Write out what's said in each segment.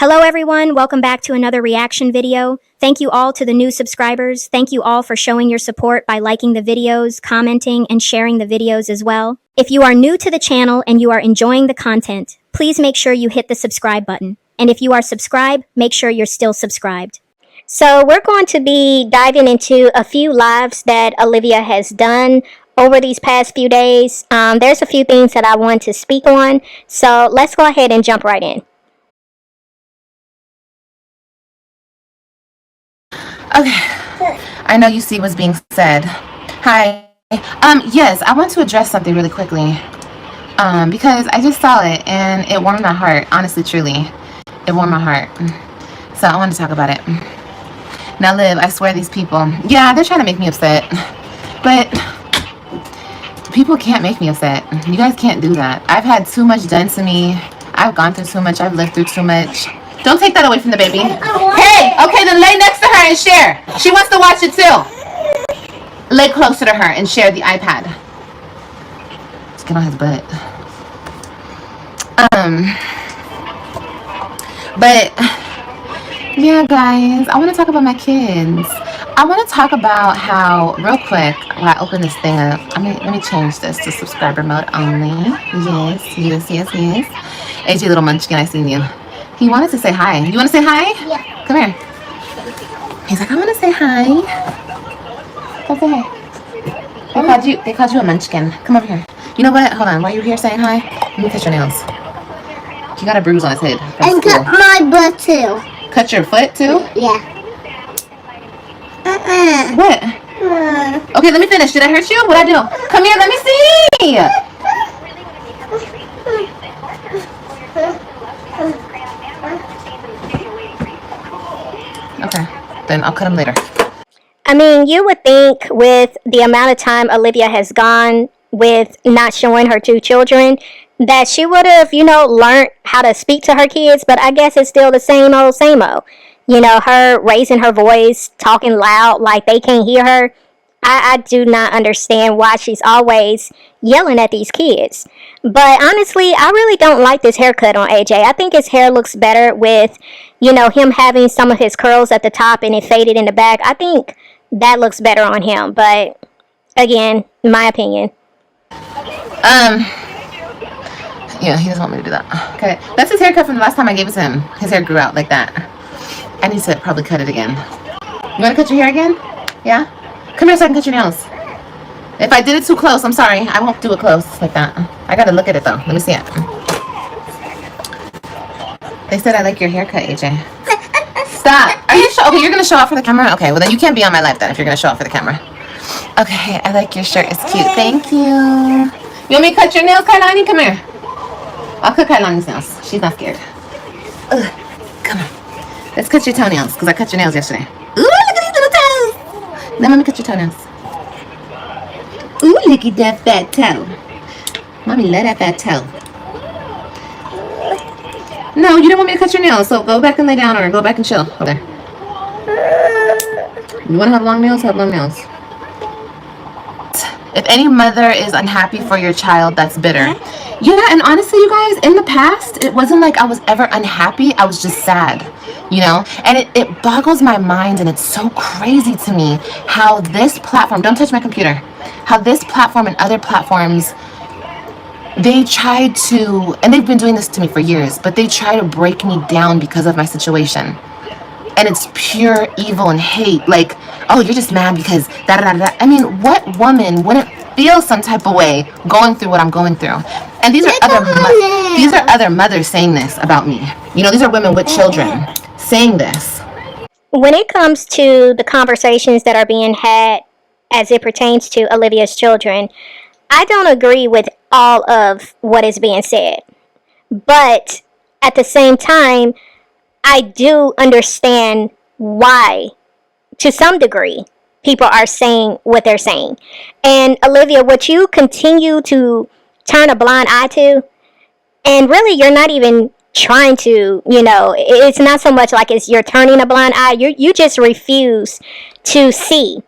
Hello everyone, welcome back to another reaction video. Thank you all to the new subscribers. Thank you all for showing your support by liking the videos, commenting, and sharing the videos as well. If you are new to the channel and you are enjoying the content, please make sure you hit the subscribe button. And if you are subscribed, make sure you're still subscribed. So we're going to be diving into a few lives that Olivia has done over these past few days. There's a few things that I want to speak on, so let's go ahead and jump right in. Okay, I know you see what's being said. Hi. Yes, I want to address something really quickly. Because I just saw it and it warmed my heart. Honestly, truly, it warmed my heart. So I want to talk about it. Now, Liv, I swear these people, yeah, they're trying to make me upset. But people can't make me upset. You guys can't do that. I've had too much done to me. I've gone through too much. I've lived through too much. Don't take that away from the baby. Hey, okay, then lay next to her and share. She wants to watch it too. Lay closer to her and share the iPad. Let's get on his butt. But yeah, guys, I want to talk about my kids. I want to talk about how, real quick, while I open this thing up, let me change this to subscriber mode only. Yes. AJ, little munchkin, I seen you. He wanted to say hi. You want to say hi? Yeah. Come here. He's like, I want to say hi. Go say hi. They called you a munchkin. Come over here. You know what? Hold on. While you're here saying hi, let me cut your nails. You got a bruise on his head. And cut my butt too. Cut your foot too? Yeah. What? Okay, let me finish. Did I hurt you? What'd I do? Come here, let me see. Okay, then I'll cut him later. I mean, you would think with the amount of time Olivia has gone with not showing her two children that she would have, learned how to speak to her kids, but I guess it's still the same old, same old. Her raising her voice, talking loud like they can't hear her. I do not understand why she's always yelling at these kids. But honestly, I really don't like this haircut on AJ. I think his hair looks better with, him having some of his curls at the top and it faded in the back. I think that looks better on him. But again, my opinion. Yeah, he doesn't want me to do that. Okay, that's his haircut from the last time I gave it to him. His hair grew out like that. I need to probably cut it again. You want to cut your hair again? Yeah? Come here so I can cut your nails. If I did it too close, I'm sorry. I won't do it close like that. I gotta look at it though. Let me see it. They said I like your haircut, AJ. Stop. Are you sure? Okay, you're gonna show off for the camera? Okay, well then you can't be on my live then if you're gonna show off for the camera. Okay, I like your shirt. It's cute. Thank you. You want me to cut your nails, Kailani? Come here. I'll cut Kailani's nails. She's not scared. Ugh. Come on. Let's cut your toenails because I cut your nails yesterday. Ooh, look at these little toes. Now let me cut your toenails. Ooh, look at that fat toe. Mommy, love that fat toe. No, you don't want me to cut your nails, so go back and lay down or go back and chill. Over there. You want to have long nails? Have long nails. If any mother is unhappy for your child, that's bitter. Yeah, and honestly, you guys, in the past, it wasn't like I was ever unhappy. I was just sad, And it boggles my mind, and it's so crazy to me how this platform, don't touch my computer, how this platform and other platforms, they try to, and they've been doing this to me for years, but they try to break me down because of my situation. And it's pure evil and hate. Like, oh, you're just mad because da-da-da-da. I mean, what woman wouldn't feel some type of way going through what I'm going through? And these are other mothers saying this about me. These are women with children saying this. When it comes to the conversations that are being had as it pertains to Olivia's children, I don't agree with all of what is being said. But at the same time, I do understand why, to some degree, people are saying what they're saying. And Olivia, what you continue to turn a blind eye to, and really you're not even trying to, it's not so much like you're turning a blind eye. You just refuse to see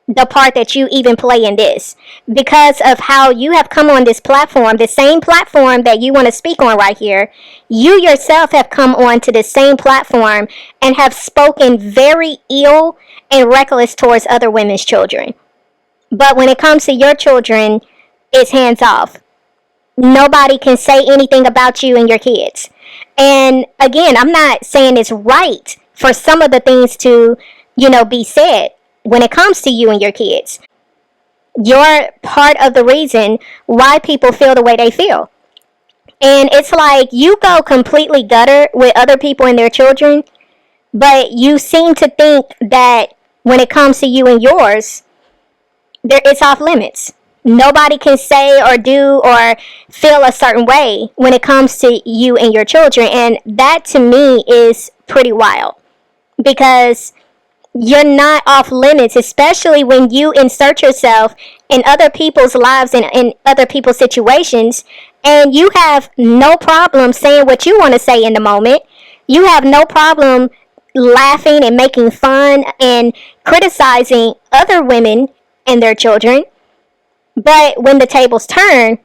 the part that you even play in this, because of how you have come on this platform, the same platform that you want to speak on right here. You yourself have come on to the same platform and have spoken very ill and reckless towards other women's children. But when it comes to your children, it's hands off. Nobody can say anything about you and your kids. And again, I'm not saying it's right for some of the things to, be said when it comes to you and your kids. You're part of the reason why people feel the way they feel. And it's like you go completely gutter with other people and their children, but you seem to think that when it comes to you and yours, it's off limits. Nobody can say or do or feel a certain way when it comes to you and your children. And that to me is pretty wild, because you're not off limits, especially when you insert yourself in other people's lives and in other people's situations, and you have no problem saying what you want to say in the moment. You have no problem laughing and making fun and criticizing other women and their children. But when the tables turn,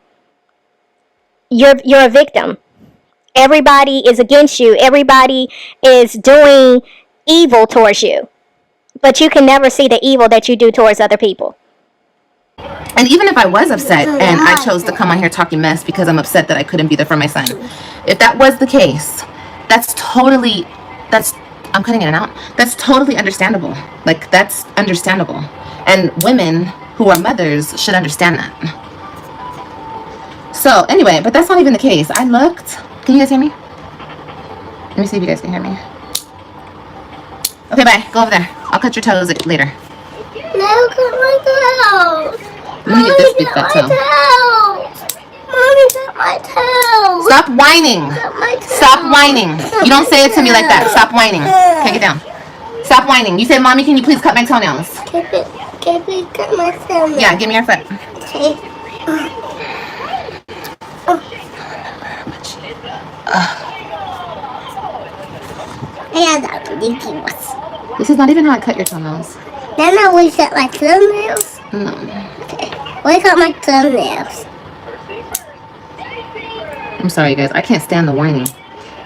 you're a victim. Everybody is against you. Everybody is doing evil towards you. But you can never see the evil that you do towards other people. And even if I was upset and I chose to come on here talking mess because I'm upset that I couldn't be there for my son, if that was the case, I'm cutting it out. That's totally understandable. Like, that's understandable. And women who are mothers should understand that. So anyway, but that's not even the case. I looked. Can you guys hear me? Let me see if you guys can hear me. Okay, bye. Go over there. I'll cut your toes later. No, cut my toes. Let me get this big fat toe. Mommy, cut my toes. Stop whining. Cut my toes. Stop whining. You don't say it to me like that. Stop whining. Take it down. Stop whining. You say, Mommy, can you please cut my toenails? Can you cut my toenails? Yeah, give me your foot. Okay. And that's ridiculous. This is not even how I cut your toenails. Then I will cut my toenails. No. Okay. I cut my toenails. I'm sorry, you guys. I can't stand the whining.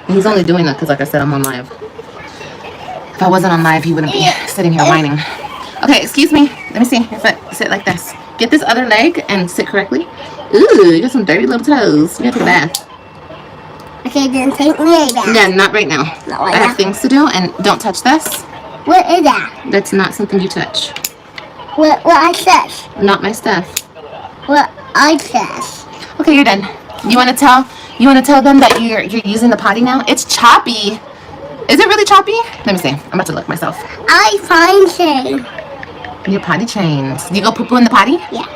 And he's only doing that because, like I said, I'm on live. If I wasn't on live, he wouldn't be sitting here whining. Okay, excuse me. Let me see your foot. Sit like this. Get this other leg and sit correctly. Ooh, you got some dirty little toes. You gotta take a bath. Okay, then take me a bath. Yeah, not right now. Not right I have now. things to do, and don't touch this. What is that? That's not something you touch. What I said? Not my stuff. What I said? Okay, you're done. You want to tell them that you're using the potty now? It's choppy. Is it really choppy? Let me see. I'm about to look myself. I find thing. You're potty trained. You go poo-poo in the potty? Yeah.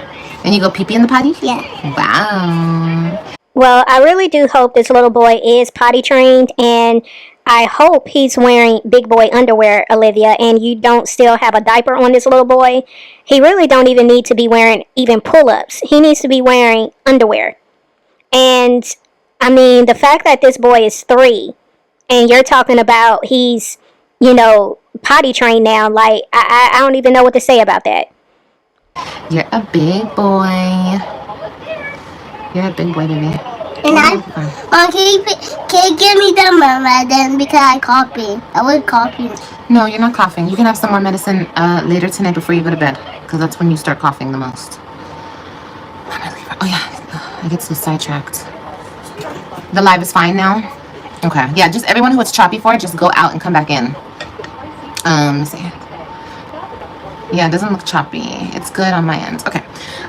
And you go pee-pee in the potty? Yeah. Wow. Well, I really do hope this little boy is potty trained, and I hope he's wearing big boy underwear, Olivia, and you don't still have a diaper on this little boy. He really don't even need to be wearing even pull-ups. He needs to be wearing underwear. And, I mean, the fact that this boy is 3, and you're talking about he's, potty trained now, like, I don't even know what to say about that. You're a big boy. You're a big boy, baby. And can you give me the mama then because I copied. I was copying. No, you're not coughing. You can have some more medicine later tonight before you go to bed, because that's when you start coughing the most. I'm gonna leave her. Oh yeah, I get so sidetracked. The live is fine now? Okay. Yeah, just everyone who it's choppy for, just go out and come back in. Let me see. Yeah, it doesn't look choppy. It's good on my end. Okay.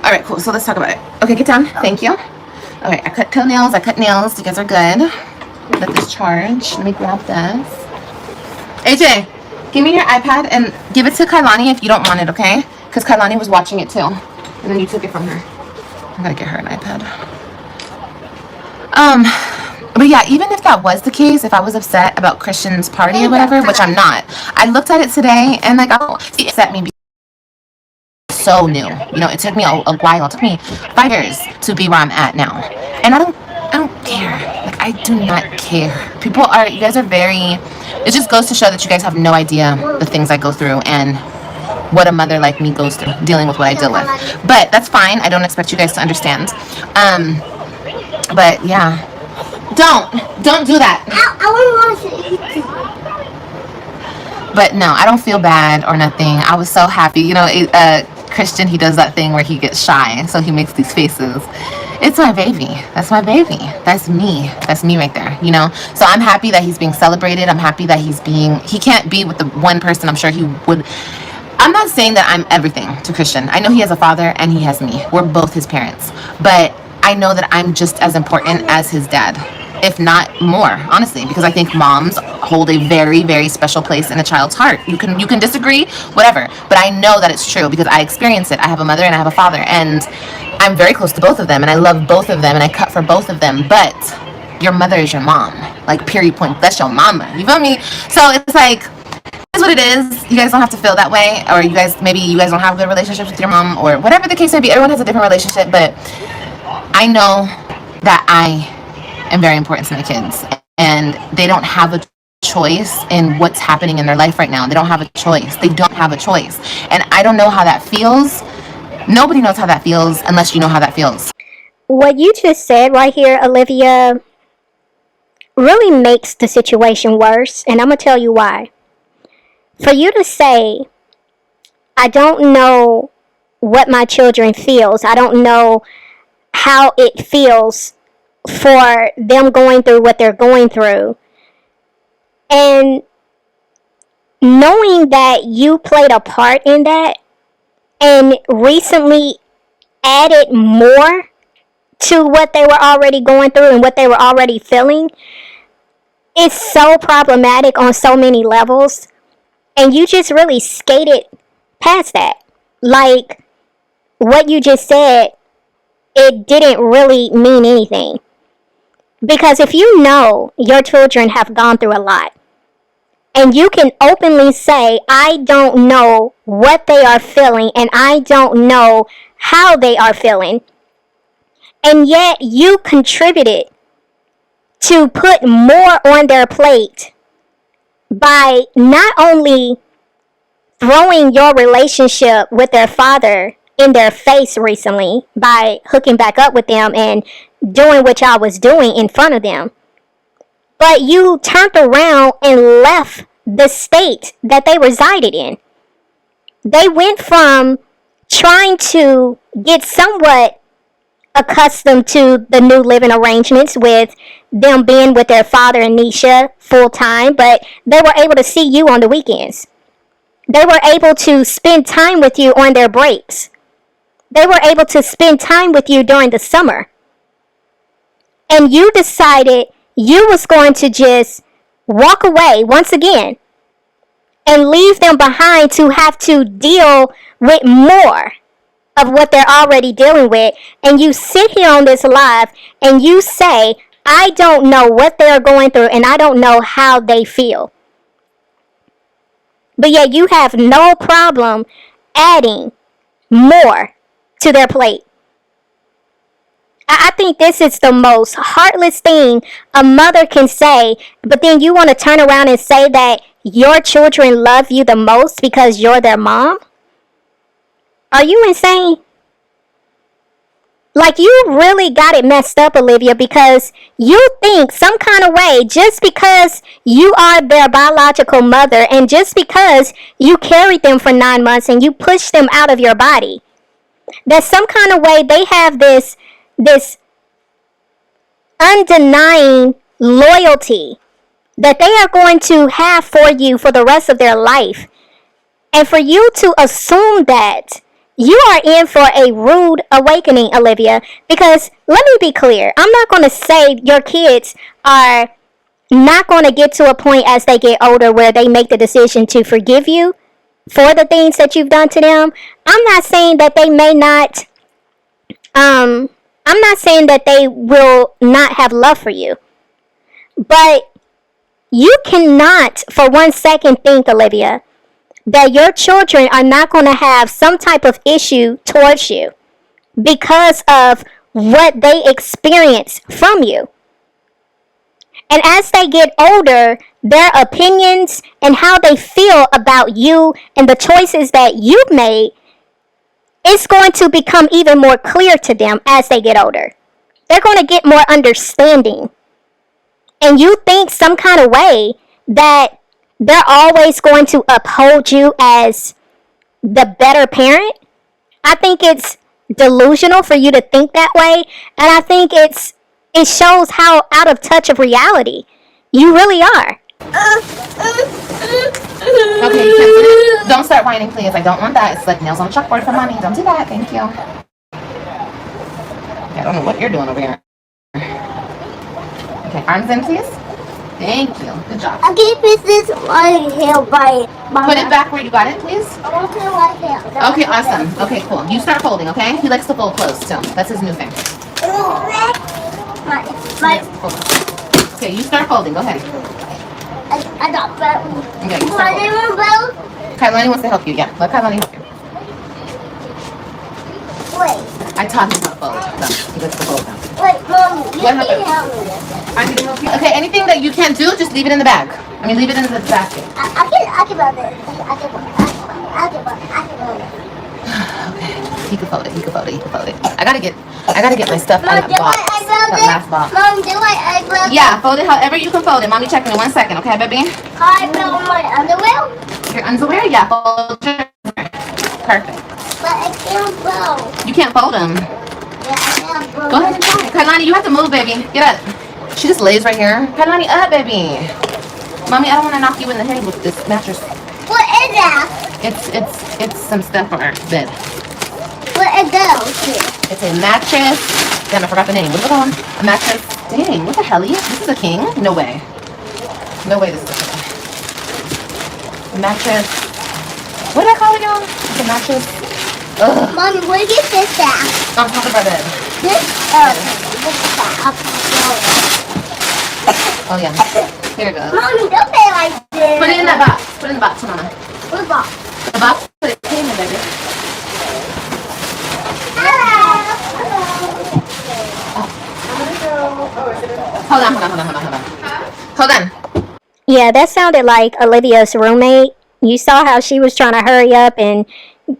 All right, cool. So let's talk about it. Okay, get down. Thank you. All right, I cut toenails. I cut nails. You guys are good. Let this charge. Let me grab this. AJ, give me your iPad and give it to Kailani if you don't want it, okay? Because Kailani was watching it too. And then you took it from her. I gotta get her an iPad. But yeah, even if that was the case, if I was upset about Christian's party or whatever, which I'm not, I looked at it today and like, it upset me because it's so new. It took me a while. It took me 5 years to be where I'm at now, and I don't care. Like, I do not care. You guys are very. It just goes to show that you guys have no idea the things I go through, and what a mother like me goes through, dealing with what I deal with. But that's fine. I don't expect you guys to understand. But yeah, don't do that. I want to eat. But no, I don't feel bad or nothing. I was so happy. You know, Christian, he does that thing where he gets shy, so he makes these faces. It's my baby. That's my baby. That's me. That's me right there, you know? So I'm happy that he's being celebrated. I'm happy that he can't be with the one person I'm sure he would. I'm not saying that I'm everything to Christian. I know he has a father and he has me. We're both his parents. But I know that I'm just as important as his dad, if not more, honestly, because I think moms hold a very, very special place in a child's heart. You can disagree, whatever, but I know that it's true because I experience it. I have a mother and I have a father, and I'm very close to both of them, and I love both of them, and I cut for both of them. But your mother is your mom, like, period, point. That's your mama. You feel me? So it's like, it's what it is. You guys don't have to feel that way, or maybe you guys don't have good relationships with your mom, or whatever the case may be. Everyone has a different relationship, but I know that I am very important to my kids, and they don't have a choice in what's happening in their life right now. They don't have a choice. They don't have a choice, and I don't know how that feels. Nobody knows how that feels unless you know how that feels. What you just said right here, Olivia, really makes the situation worse, and I'm going to tell you why. For you to say, I don't know what my children feels, I don't know how it feels for them going through what they're going through, and knowing that you played a part in that and recently added more to what they were already going through and what they were already feeling, it's so problematic on so many levels, and you just really skated past that. Like, what you just said, it didn't really mean anything. Because if you know your children have gone through a lot, and you can openly say, I don't know what they are feeling, and I don't know how they are feeling, and yet you contributed to put more on their plate by not only throwing your relationship with their father in their face recently by hooking back up with them and doing what y'all was doing in front of them, but you turned around and left the state that they resided in. They went from trying to get somewhat accustomed to the new living arrangements with them being with their father and Nisha full time, but they were able to see you on the weekends. They were able to spend time with you on their breaks. They were able to spend time with you during the summer. And you decided you was going to just walk away once again and leave them behind to have to deal with more of what they're already dealing with. And you sit here on this live and you say, I don't know what they're going through and I don't know how they feel. But yet you have no problem adding more to their plate. I think this is the most heartless thing a mother can say, but then you want to turn around and say that your children love you the most because you're their mom? Are you insane? Like, you really got it messed up, Olivia, because you think some kind of way, just because you are their biological mother and just because you carried them for 9 months and you pushed them out of your body, that some kind of way they have this undenying loyalty that they are going to have for you for the rest of their life. And for you to assume that, you are in for a rude awakening, Olivia, because let me be clear. I'm not going to say your kids are not going to get to a point as they get older where they make the decision to forgive you for the things that you've done to them. I'm not saying that they may not, I'm not saying that they will not have love for you. But you cannot for 1 second think, Olivia, that your children are not going to have some type of issue towards you because of what they experience from you. And as they get older, their opinions and how they feel about you and the choices that you've made, it's going to become even more clear to them as they get older. They're going to get more understanding. And you think some kind of way that they're always going to uphold you as the better parent. I think it's delusional for you to think that way, and I think it shows how out of touch of reality you really are. Okay, you can't sit. Don't start whining, please. I don't want that. It's like nails on a chalkboard for mommy. Don't do that. Thank you. I don't know what you're doing over here. Okay, arms in, please. Thank you. Good job. Okay, this my hair by Put it back where you got it, please. I want to my hair. Okay, awesome. Okay, cool. You start folding, okay? He likes to fold clothes still. That's his new thing. My Okay, you start folding. Go ahead. I got that. Okay, you start folding. Kailani wants to help you. Yeah, let Kailani help you. Wait, I taught him how to fold. So he likes to fold now. wait, Mommy, you What need happened? to help me. I need to help you. Okay, anything that you can't do, just leave it in the bag. I mean, leave it in the basket. I can build it. I can build it. Okay. He can fold it. He can fold it. He can fold it. I gotta get my stuff Mom, out of do that box. I build That it? last box. Mom, do I build it? Yeah, fold it however you can fold it. Mommy checking in 1 second, okay, baby? Can I build my underwear? Your underwear? Yeah, fold your underwear. Perfect. But I can't build. You can't fold them. Yeah, I can't build. Go ahead and try. Kailani, you have to move, baby. Get up. She just lays right here. Kailani, up, baby. Mommy, I don't want to knock you in the head with this mattress. What is that? It's some stuff for our bed. What is those? It's a mattress. Damn, I forgot the name. What's it called? A mattress. Dang, what the hell? This is a king? No way. No way this is a king. A mattress. What did I call it, y'all? It's a mattress. Ugh. Mommy, where did you get this at? On top of our bed. This? Oh, this is that. Oh, yeah. Here it goes. Mommy, don't say like this. Put it in that box. Put it in the box, Mama. What box? The box. Put it in there, baby. Hold on. Hold on. Yeah, that sounded like Olivia's roommate. You saw how she was trying to hurry up and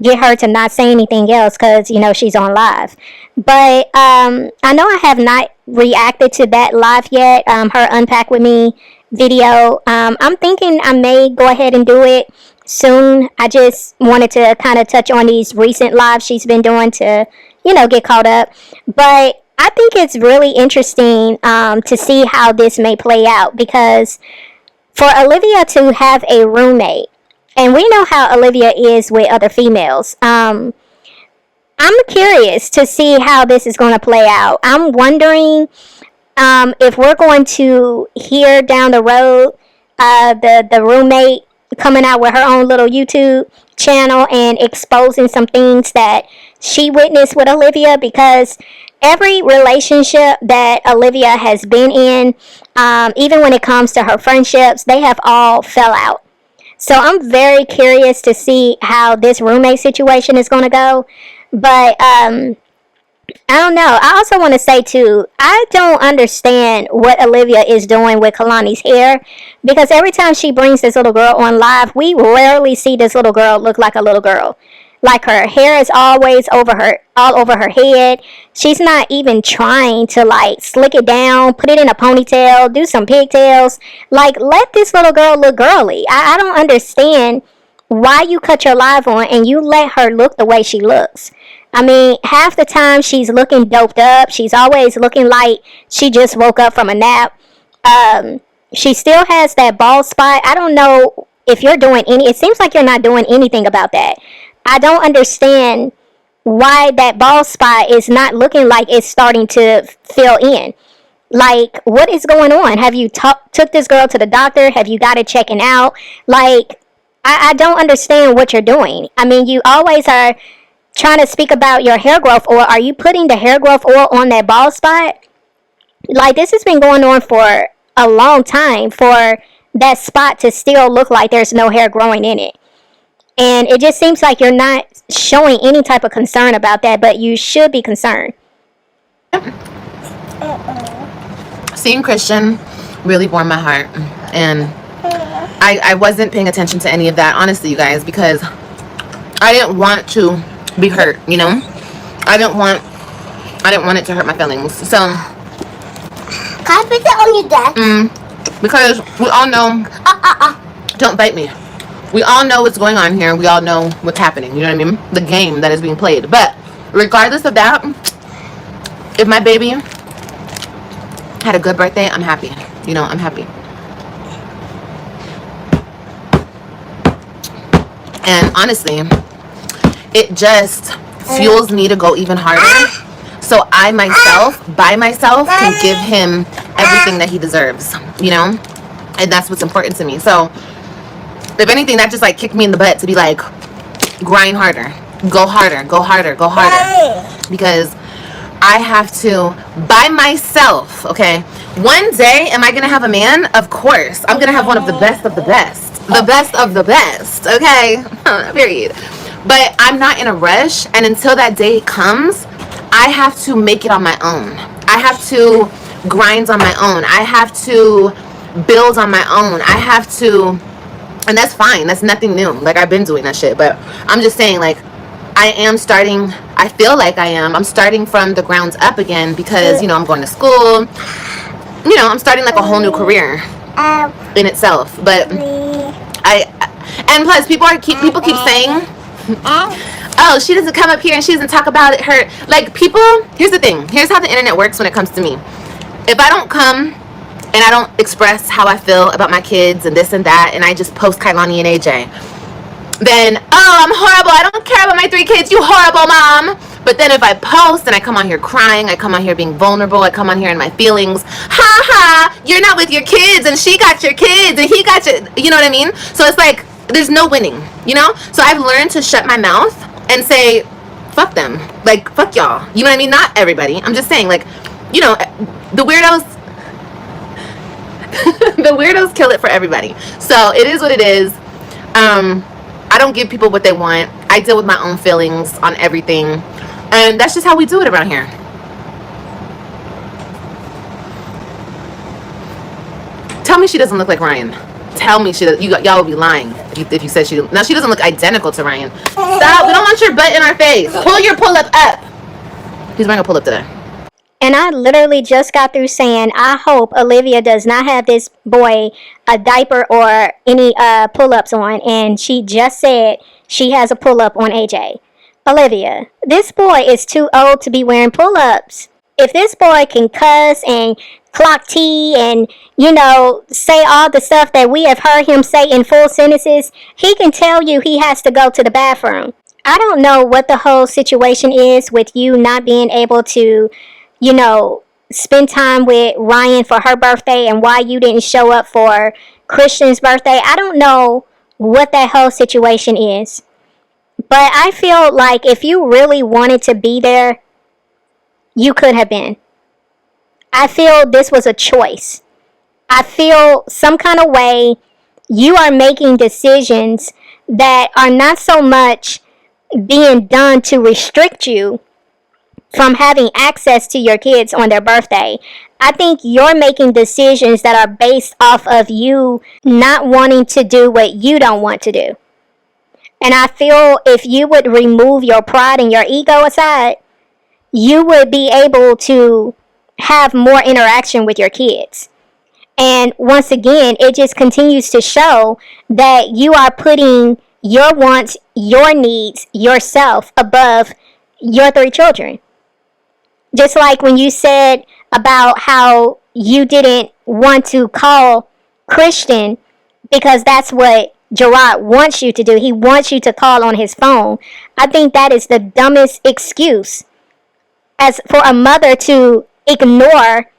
get her to not say anything else because, you know, she's on live. But I know I have not reacted to that live yet, her Unpack With Me video. I'm thinking I may go ahead and do it soon. I just wanted to kind of touch on these recent lives she's been doing to, you know, get caught up. But I think it's really interesting to see how this may play out, because for Olivia to have a roommate, and we know how Olivia is with other females, I'm curious to see how this is going to play out. I'm wondering if we're going to hear down the road the roommate coming out with her own little YouTube channel and exposing some things that she witnessed with Olivia, because every relationship that Olivia has been in, even when it comes to her friendships, they have all fell out. So I'm very curious to see how this roommate situation is going to go. But I don't know. I also want to say too, I don't understand what Olivia is doing with Kalani's hair, because every time she brings this little girl on live, we rarely see this little girl look like a little girl. Like, her hair is always all over her head. She's not even trying to like slick it down, put it in a ponytail, do some pigtails. Like, let this little girl look girly. I don't understand why you cut your live on and you let her look the way she looks. I mean, half the time she's looking doped up. She's always looking like she just woke up from a nap. She still has that bald spot. I don't know if you're doing it seems like you're not doing anything about that. I don't understand why that bald spot is not looking like it's starting to fill in. Like, what is going on? Have you took this girl to the doctor? Have you got it checking out? Like, I don't understand what you're doing. I mean, you always are trying to speak about your hair growth oil. Are you putting the hair growth oil on that bald spot? Like, this has been going on for a long time for that spot to still look like there's no hair growing in it. And it just seems like you're not showing any type of concern about that, but you should be concerned. Seeing Christian really warmed my heart. And I wasn't paying attention to any of that, honestly, you guys, because I didn't want to be hurt, you know? I didn't want it to hurt my feelings. So, Can I put that on your desk? because we all know, don't bite me. We all know what's going on here. We all know what's happening, you know what I mean? The game that is being played. But regardless of that, if my baby had a good birthday, I'm happy. You know, I'm happy. And honestly, it just fuels me to go even harder. So I myself, by myself, can give him everything that he deserves, you know? And that's what's important to me. So if anything, that just like kicked me in the butt to be like, grind harder, go harder, go harder, go harder. Because I have to, by myself, okay? One day, am I gonna have a man? Of course. I'm gonna have one of the best of the best. The best of the best, okay? Period. But I'm not in a rush, and until that day comes, I have to make it on my own. I have to grind on my own. I have to build on my own. I have to, and that's fine. That's nothing new. Like, I've been doing that shit, but I'm just saying, like, I feel like I'm starting from the grounds up again because, you know, I'm going to school. You know, I'm starting like a whole new career in itself. But and plus people keep saying, oh, she doesn't come up here and she doesn't talk about it. Like, people, here's the thing. Here's how the internet works when it comes to me. If I don't come and I don't express how I feel about my kids and this and that, and I just post Kailani and AJ, then, oh, I'm horrible, I don't care about my 3 kids, you horrible mom. But then if I post and I come on here crying, I come on here being vulnerable, I come on here in my feelings, ha ha, you're not with your kids, and she got your kids, and he got your, you know what I mean? So it's like, there's no winning, you know? So I've learned to shut my mouth and say, fuck them. Like, fuck y'all. You know what I mean? Not everybody. I'm just saying, like, you know, the weirdos, the weirdos kill it for everybody. So it is what it is. I don't give people what they want. I deal with my own feelings on everything. And that's just how we do it around here. Tell me she doesn't look like Ryan. Tell me she does. Y'all would be lying if you said she. Now, she doesn't look identical to Ryan. Stop. We don't want your butt in our face. Pull your pull-up up. He's wearing a pull-up today. And I literally just got through saying, I hope Olivia does not have this boy a diaper or any pull-ups on. And she just said she has a pull-up on AJ. Olivia, this boy is too old to be wearing pull-ups. If this boy can cuss and clock T and, you know, say all the stuff that we have heard him say in full sentences, he can tell you he has to go to the bathroom. I don't know what the whole situation is with you not being able to, you know, spend time with Ryan for her birthday and why you didn't show up for Christian's birthday. I don't know what that whole situation is. But I feel like if you really wanted to be there, you could have been. I feel this was a choice. I feel some kind of way you are making decisions that are not so much being done to restrict you from having access to your kids on their birthday. I think you're making decisions that are based off of you not wanting to do what you don't want to do. And I feel if you would remove your pride and your ego aside, you would be able to have more interaction with your kids. And once again, it just continues to show that you are putting your wants, your needs, yourself above your 3 children. Just like when you said about how you didn't want to call Christian because that's what Jerrod wants you to do. He wants you to call on his phone. I think that is the dumbest excuse as for a mother to ignore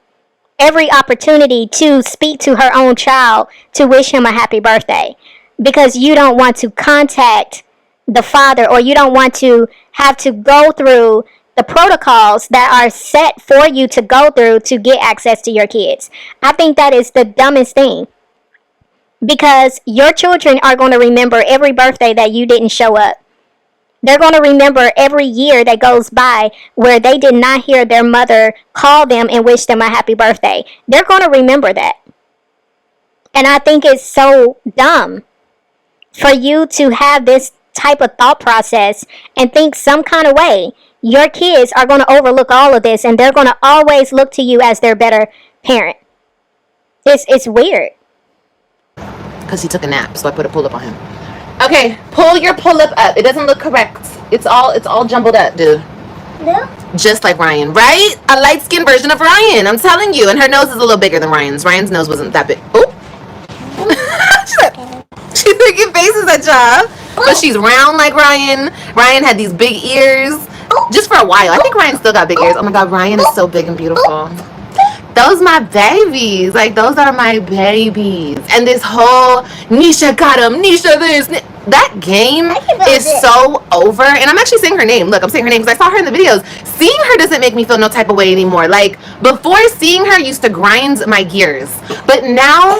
every opportunity to speak to her own child to wish him a happy birthday because you don't want to contact the father or you don't want to have to go through the protocols that are set for you to go through to get access to your kids. I think that is the dumbest thing because your children are going to remember every birthday that you didn't show up. They're going to remember every year that goes by where they did not hear their mother call them and wish them a happy birthday. They're going to remember that. And I think it's so dumb for you to have this type of thought process and think some kind of way. Your kids are going to overlook all of this and they're going to always look to you as their better parent. It's weird. Because he took a nap, so I put a pull-up on him. Okay, pull your pull-up up. It doesn't look correct. It's all jumbled up, dude. No? Just like Ryan, right? A light-skinned version of Ryan. I'm telling you. And her nose is a little bigger than Ryan's. Ryan's nose wasn't that big. Oh. She's making faces at y'all. But she's round like Ryan. Ryan had these big ears. Just for a while. I think Ryan still got big ears. Oh my God, Ryan is so big and beautiful. Those my babies. Like, those are my babies. And this whole Nisha got him, Nisha this. That game is so over. And I'm actually saying her name. Look, I'm saying her name because I saw her in the videos. Seeing her doesn't make me feel no type of way anymore. Like, before, seeing her used to grind my gears. But now,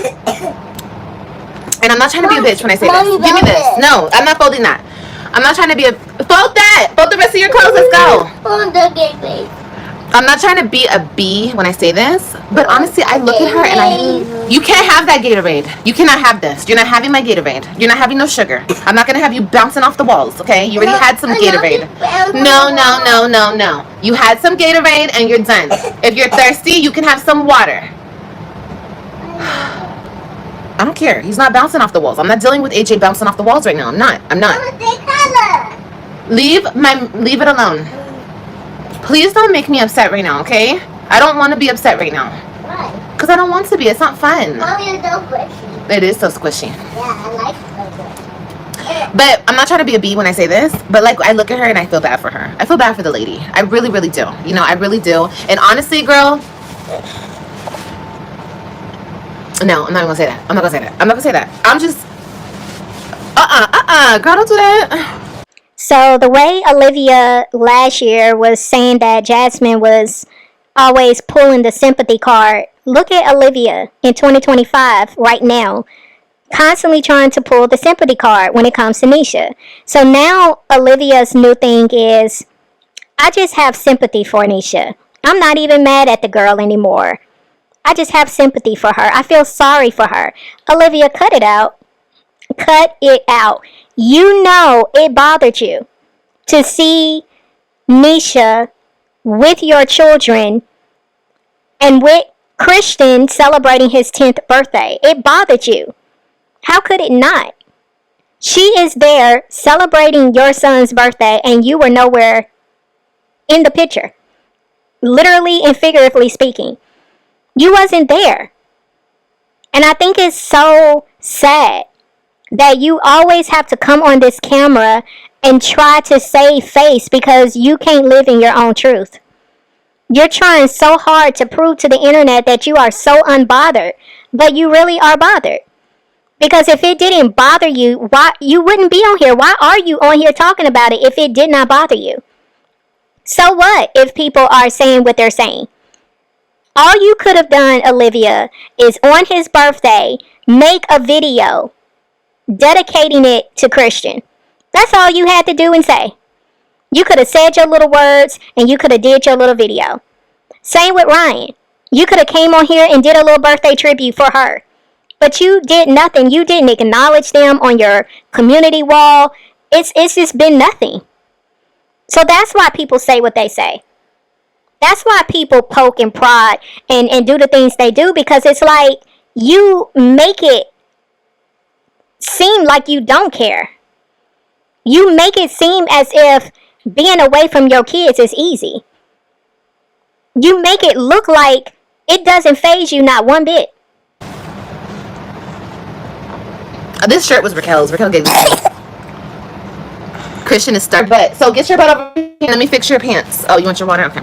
and I'm not trying to be a bitch when I say this. Give me this. No, I'm not folding that. I'm not trying to be a... Fold that. Fold the rest of your clothes. Let's go. I'm not trying to be a B when I say this, but honestly, I look at her and you can't have that Gatorade. You cannot have this. You're not having my Gatorade. You're not having no sugar. I'm not going to have you bouncing off the walls, okay? You already had some Gatorade. No. You had some Gatorade and you're done. If you're thirsty, you can have some water. I don't care. He's not bouncing off the walls. I'm not dealing with AJ bouncing off the walls right now. I'm not. Leave it alone. Please don't make me upset right now, okay? I don't want to be upset right now. Why? Because I don't want to be. It's not fun. Mommy is so squishy. It is so squishy. Yeah, I like it. But I'm not trying to be a B when I say this, but like, I look at her and I feel bad for her. I feel bad for the lady. I really, really do. You know, I really do. And honestly, girl, no, I'm not gonna say that. I'm not gonna say that. I'm just, girl, don't do that. So the way Olivia last year was saying that Jasmine was always pulling the sympathy card, look at Olivia in 2025 right now, constantly trying to pull the sympathy card when it comes to Nisha. So now Olivia's new thing is, I just have sympathy for Nisha. I'm not even mad at the girl anymore. I just have sympathy for her. I feel sorry for her. Olivia, cut it out. Cut it out. You know it bothered you to see Nisha with your children and with Christian celebrating his 10th birthday. It bothered you. How could it not? She is there celebrating your son's birthday and you were nowhere in the picture. Literally and figuratively speaking. You wasn't there. And I think it's so sad that you always have to come on this camera and try to save face because you can't live in your own truth. You're trying so hard to prove to the internet that you are so unbothered, but you really are bothered. Because if it didn't bother you, why you wouldn't be on here? Why are you on here talking about it if it did not bother you? So what if people are saying what they're saying? All you could have done, Olivia, is on his birthday, make a video dedicating it to Christian. That's all you had to do and say. You could have said your little words and you could have did your little video. Same with Ryan. You could have came on here and did a little birthday tribute for her. But you did nothing. You didn't acknowledge them on your community wall. It's just been nothing. So that's why people say what they say. That's why people poke and prod and do the things they do, because it's like you make it seem like you don't care. You make it seem as if being away from your kids is easy. You make it look like it doesn't faze you not one bit. This shirt was Raquel's. Raquel gave it to me. Christian is stuck. But so get your butt over here. Let me fix your pants. Oh, you want your water? Okay.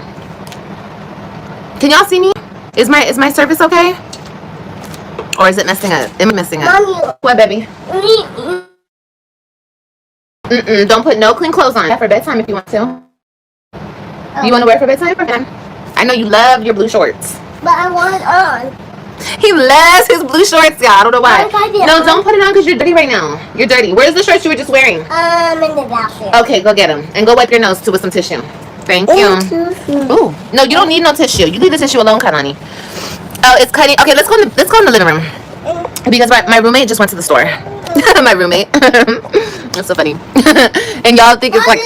Can y'all see me? Is my service okay? Or is it messing up? Am I messing up? Mommy. What, baby? Don't put no clean clothes on. For bedtime if you want to. You want to wear it for bedtime? Okay. I know you love your blue shorts. But I want it on. He loves his blue shorts, y'all. I don't know why. No, on? don't put it on because you're dirty right now. You're dirty. Where's the shorts you were just wearing? In the bathroom. Okay, go get them. And go wipe your nose too with some tissue. Thank you. Ooh, no, you don't need no tissue. You leave the tissue alone, Kalani. Oh, it's cutting. Okay, let's go in the living room. because my roommate just went to the store. My roommate. That's so funny. And y'all think it's like,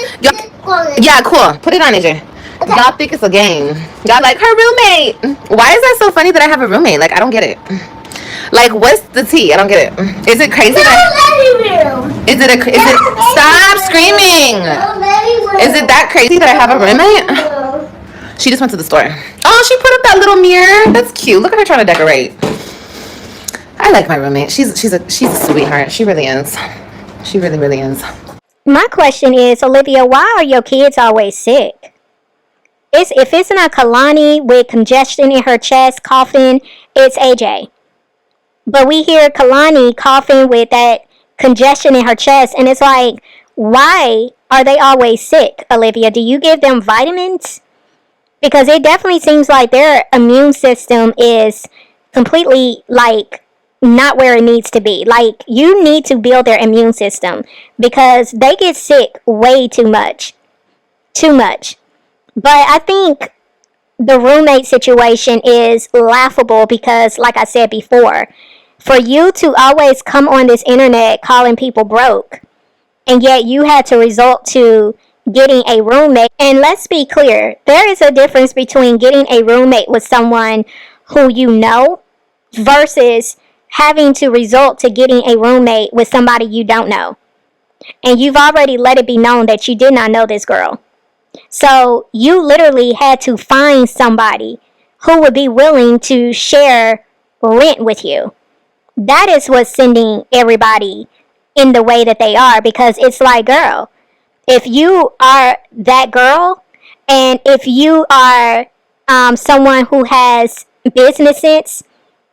yeah, cool. Put it on, AJ. Okay. Y'all think it's a game. Y'all like, her roommate. Why is that so funny that I have a roommate? Like, I don't get it. Like, what's the tea? I don't get it. Is it crazy? Is it stop screaming. Is it that crazy that I have a roommate? She just went to the store. Oh, she put up that little mirror. That's cute. Look at her trying to decorate. I like my roommate. She's a sweetheart. She really is. She really, really is. My question is, Olivia, why are your kids always sick? If it's not Kalani with congestion in her chest, coughing, it's AJ. But we hear Kalani coughing with that congestion in her chest, and it's like, why are they always sick, Olivia? Do you give them vitamins? Because it definitely seems like their immune system is completely, like, not where it needs to be. Like, you need to build their immune system because they get sick way too much. Too much. But I think the roommate situation is laughable because, like I said before, for you to always come on this internet calling people broke, and yet you had to resort to getting a roommate. And let's be clear, there is a difference between getting a roommate with someone who you know versus having to resort to getting a roommate with somebody you don't know. And you've already let it be known that you did not know this girl. So you literally had to find somebody who would be willing to share rent with you. That is what's sending everybody in the way that they are, because it's like, girl, if you are that girl, and if you are someone who has business sense,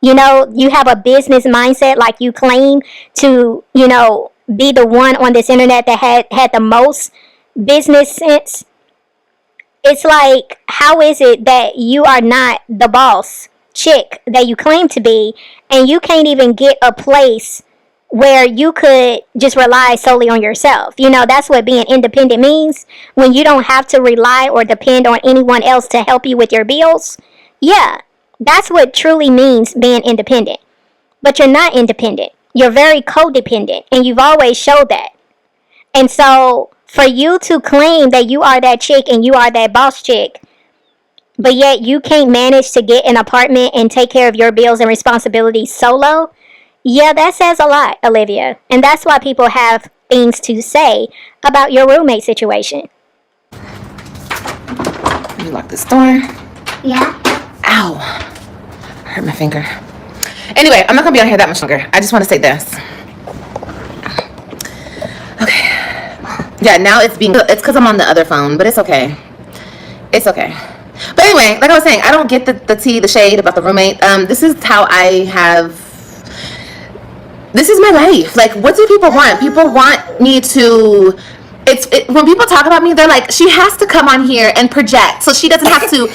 you know, you have a business mindset, like you claim to, you know, be the one on this internet that had the most business sense. It's like, how is it that you are not the boss chick that you claim to be, and you can't even get a place where you could just rely solely on yourself? You know, that's what being independent means, when you don't have to rely or depend on anyone else to help you with your bills. Yeah, that's what truly means being independent. But you're not independent. You're very codependent, and you've always showed that. And so for you to claim that you are that chick and you are that boss chick, but yet you can't manage to get an apartment and take care of your bills and responsibilities solo, yeah, that says a lot, Olivia. And that's why people have things to say about your roommate situation. Let me lock this door. Yeah. Ow. I hurt my finger. Anyway, I'm not going to be on here that much longer. I just want to say this. Okay. Yeah, now it's because I'm on the other phone, but it's okay. It's okay. But anyway, like I was saying, I don't get the tea, the shade about the roommate. This is how this is my life. Like, what do people want? People want me to, when people talk about me, they're like, she has to come on here and project so she doesn't have to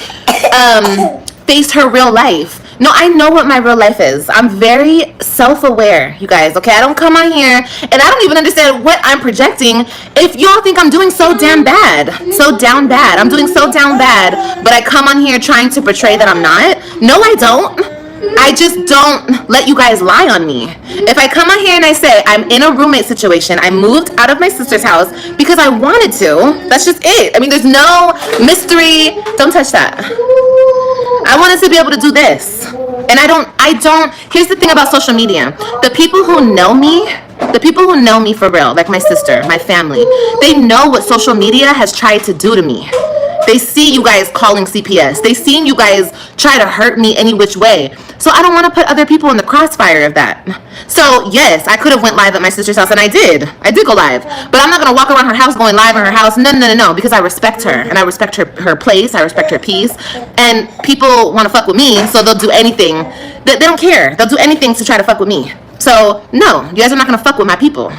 face her real life. No, I know what my real life is. I'm very self-aware, you guys, okay? I don't come on here, and I don't even understand what I'm projecting if y'all think I'm doing so damn bad. So down bad. I'm doing so down bad, but I come on here trying to portray that I'm not? No, I don't. I just don't let you guys lie on me. If I come on here and I say I'm in a roommate situation, I moved out of my sister's house because I wanted to, that's just it. I mean, there's no mystery. Don't touch that. I wanted to be able to do this. And I don't, here's the thing about social media. The people who know me for real, like my sister, my family, they know what social media has tried to do to me. They see you guys calling CPS. They seen you guys try to hurt me any which way. So I don't want to put other people in the crossfire of that. So yes, I could have went live at my sister's house, and I did go live. But I'm not going to walk around her house going live in her house. No, because I respect her, and I respect her place. I respect her peace. And people want to fuck with me, so they'll do anything. They don't care. They'll do anything to try to fuck with me. So no, you guys are not going to fuck with my people.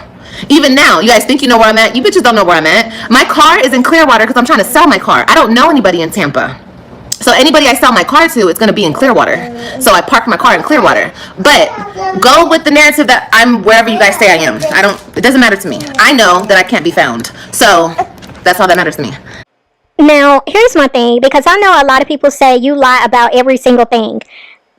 Even now, you guys think you know where I'm at. You bitches don't know where I'm at. My car is in Clearwater because I'm trying to sell my car. I don't know anybody in Tampa. So anybody I sell my car to, it's going to be in Clearwater. So I park my car in Clearwater. But go with the narrative that I'm wherever you guys say I am. It doesn't matter to me. I know that I can't be found. So that's all that matters to me. Now, here's my thing, because I know a lot of people say you lie about every single thing.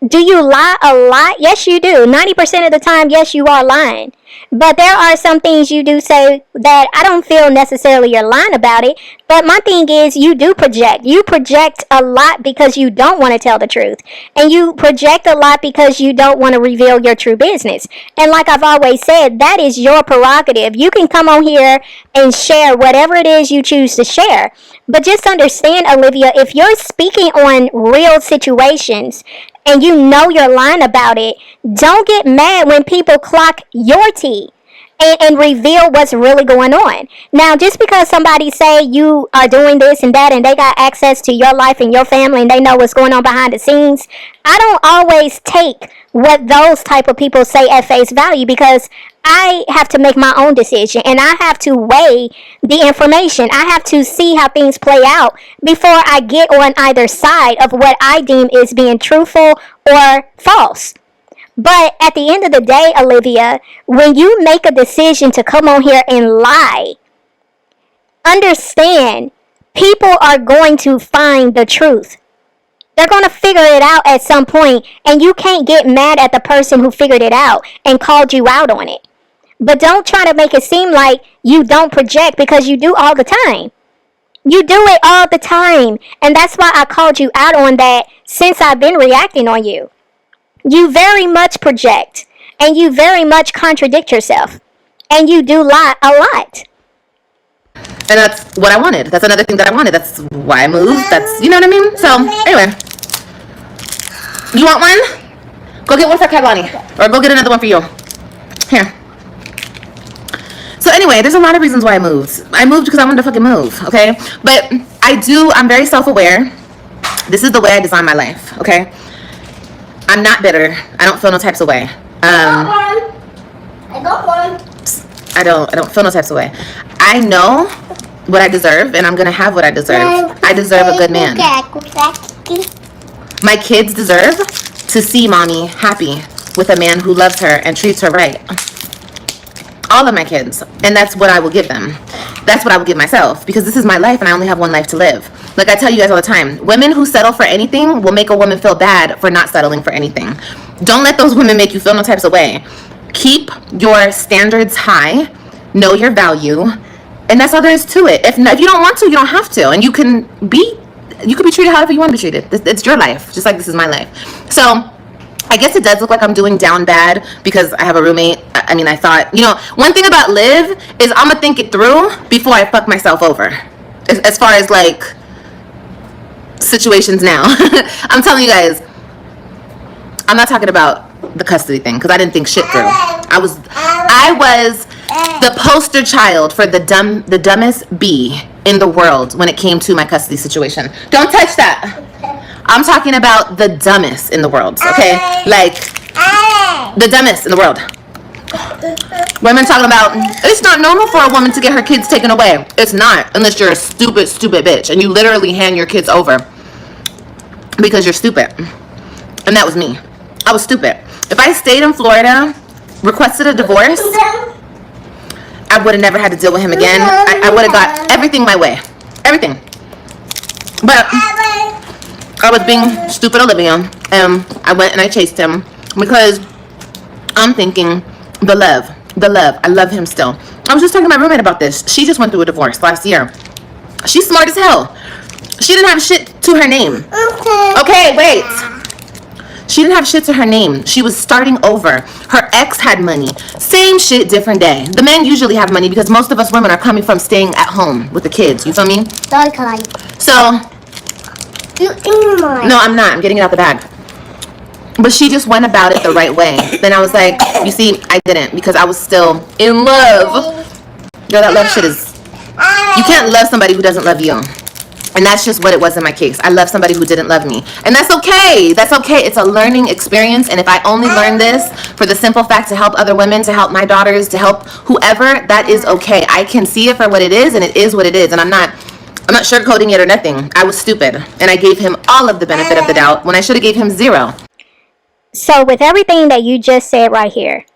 Do you lie a lot? Yes, you do. 90% of the time, yes, you are lying. But there are some things you do say that I don't feel necessarily you're lying about it. But my thing is, you do project. You project a lot because you don't want to tell the truth. And you project a lot because you don't want to reveal your true business. And like I've always said, that is your prerogative. You can come on here and share whatever it is you choose to share. But just understand, Olivia, if you're speaking on real situations and you know you're lying about it, don't get mad when people clock your tea and reveal what's really going on. Now, just because somebody say you are doing this and that and they got access to your life and your family and they know what's going on behind the scenes, I don't always take what those type of people say at face value because I have to make my own decision and I have to weigh the information. I have to see how things play out before I get on either side of what I deem is being truthful or false. But at the end of the day, Olivia, when you make a decision to come on here and lie, understand people are going to find the truth. They're going to figure it out at some point, and you can't get mad at the person who figured it out and called you out on it. But don't try to make it seem like you don't project because you do all the time. You do it all the time, and that's why I called you out on that since I've been reacting on you. You very much project, and you very much contradict yourself, and you do lie a lot. And that's what I wanted. That's another thing that I wanted. That's why I moved. That's, you know what I mean? So, anyway. You want one? Go get one for Kailani. Or go get another one for you. Here. So anyway, there's a lot of reasons why I moved. I moved because I wanted to fucking move, okay? But I'm very self-aware. This is the way I design my life, okay? I'm not bitter. I don't feel no types of way. I got one. I don't feel no types of way. I know what I deserve, and I'm gonna have what I deserve. I deserve a good man. My kids deserve to see mommy happy with a man who loves her and treats her right. All of my kids. And that's what I will give them. That's what I will give myself, because this is my life and I only have one life to live. Like I tell you guys all the time, women who settle for anything will make a woman feel bad for not settling for anything. Don't let those women make you feel no types of way. Keep your standards high, know your value, and that's all there is to it. If you don't want to, you don't have to, and you can be treated however you want to be treated. It's your life, just like this is my life. So I guess it does look like I'm doing down bad because I have a roommate. I mean, I thought, one thing about Liv is I'm gonna think it through before I fuck myself over. As far as like situations now, I'm telling you guys, I'm not talking about the custody thing because I didn't think shit through. I was the poster child for the dumbest bee in the world when it came to my custody situation. Don't touch that. I'm talking about the dumbest in the world, okay? Like, the dumbest in the world. Women talking about, it's not normal for a woman to get her kids taken away. It's not, unless you're a stupid, stupid bitch, and you literally hand your kids over because you're stupid. And that was me. I was stupid. If I stayed in Florida, requested a divorce, I would have never had to deal with him again. I would have got everything my way. Everything. But I was being stupid Olivia, and I went and I chased him because I'm thinking the love, I love him still. I was just talking to my roommate about this. She just went through a divorce last year. She's smart as hell. She didn't have shit to her name. Okay, wait. She didn't have shit to her name. She was starting over. Her ex had money. Same shit, different day. The men usually have money because most of us women are coming from staying at home with the kids. You feel me? So, no, I'm not. I'm getting it out the bag. But she just went about it the right way. Then I was like, you see, I didn't because I was still in love. Girl, that love shit is... You can't love somebody who doesn't love you. And that's just what it was in my case. I love somebody who didn't love me. And that's okay. That's okay. It's a learning experience. And if I only learn this for the simple fact to help other women, to help my daughters, to help whoever, that is okay. I can see it for what it is, and it is what it is. And I'm not sugarcoating it or nothing. I was stupid. And I gave him all of the benefit of the doubt when I should have gave him zero. So with everything that you just said right here,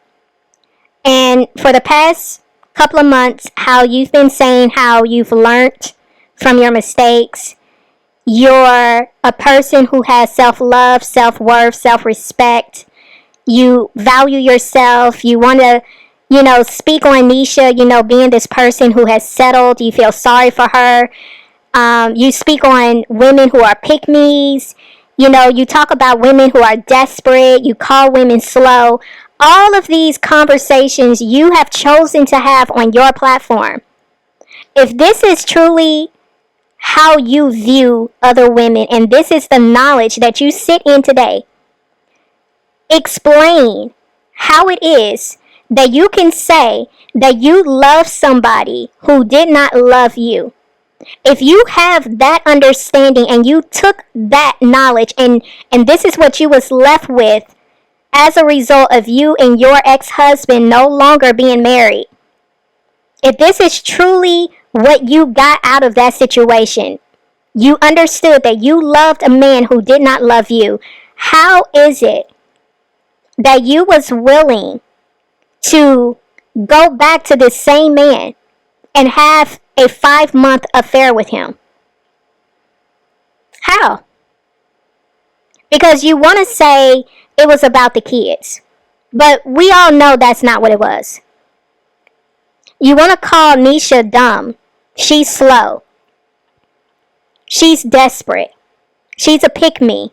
and for the past couple of months, how you've been saying how you've learned from your mistakes, You're a person who has self-love, self-worth, self-respect. You value yourself. You want to, speak on Nisha, being this person who has settled. You feel sorry for her. You speak on women who are pick-me's. You talk about women who are desperate. You call women slow. All of these conversations you have chosen to have on your platform. If this is truly how you view other women, and this is the knowledge that you sit in today, explain how it is that you can say that you love somebody who did not love you. If you have that understanding and you took that knowledge and this is what you was left with as a result of you and your ex-husband no longer being married, if this is truly what you got out of that situation, you understood that you loved a man who did not love you, how is it that you was willing to go back to this same man and have a 5-month affair with him? How? Because you want to say it was about the kids, but we all know that's not what it was. You want to call Nisha dumb. She's slow. She's desperate. She's a pick-me.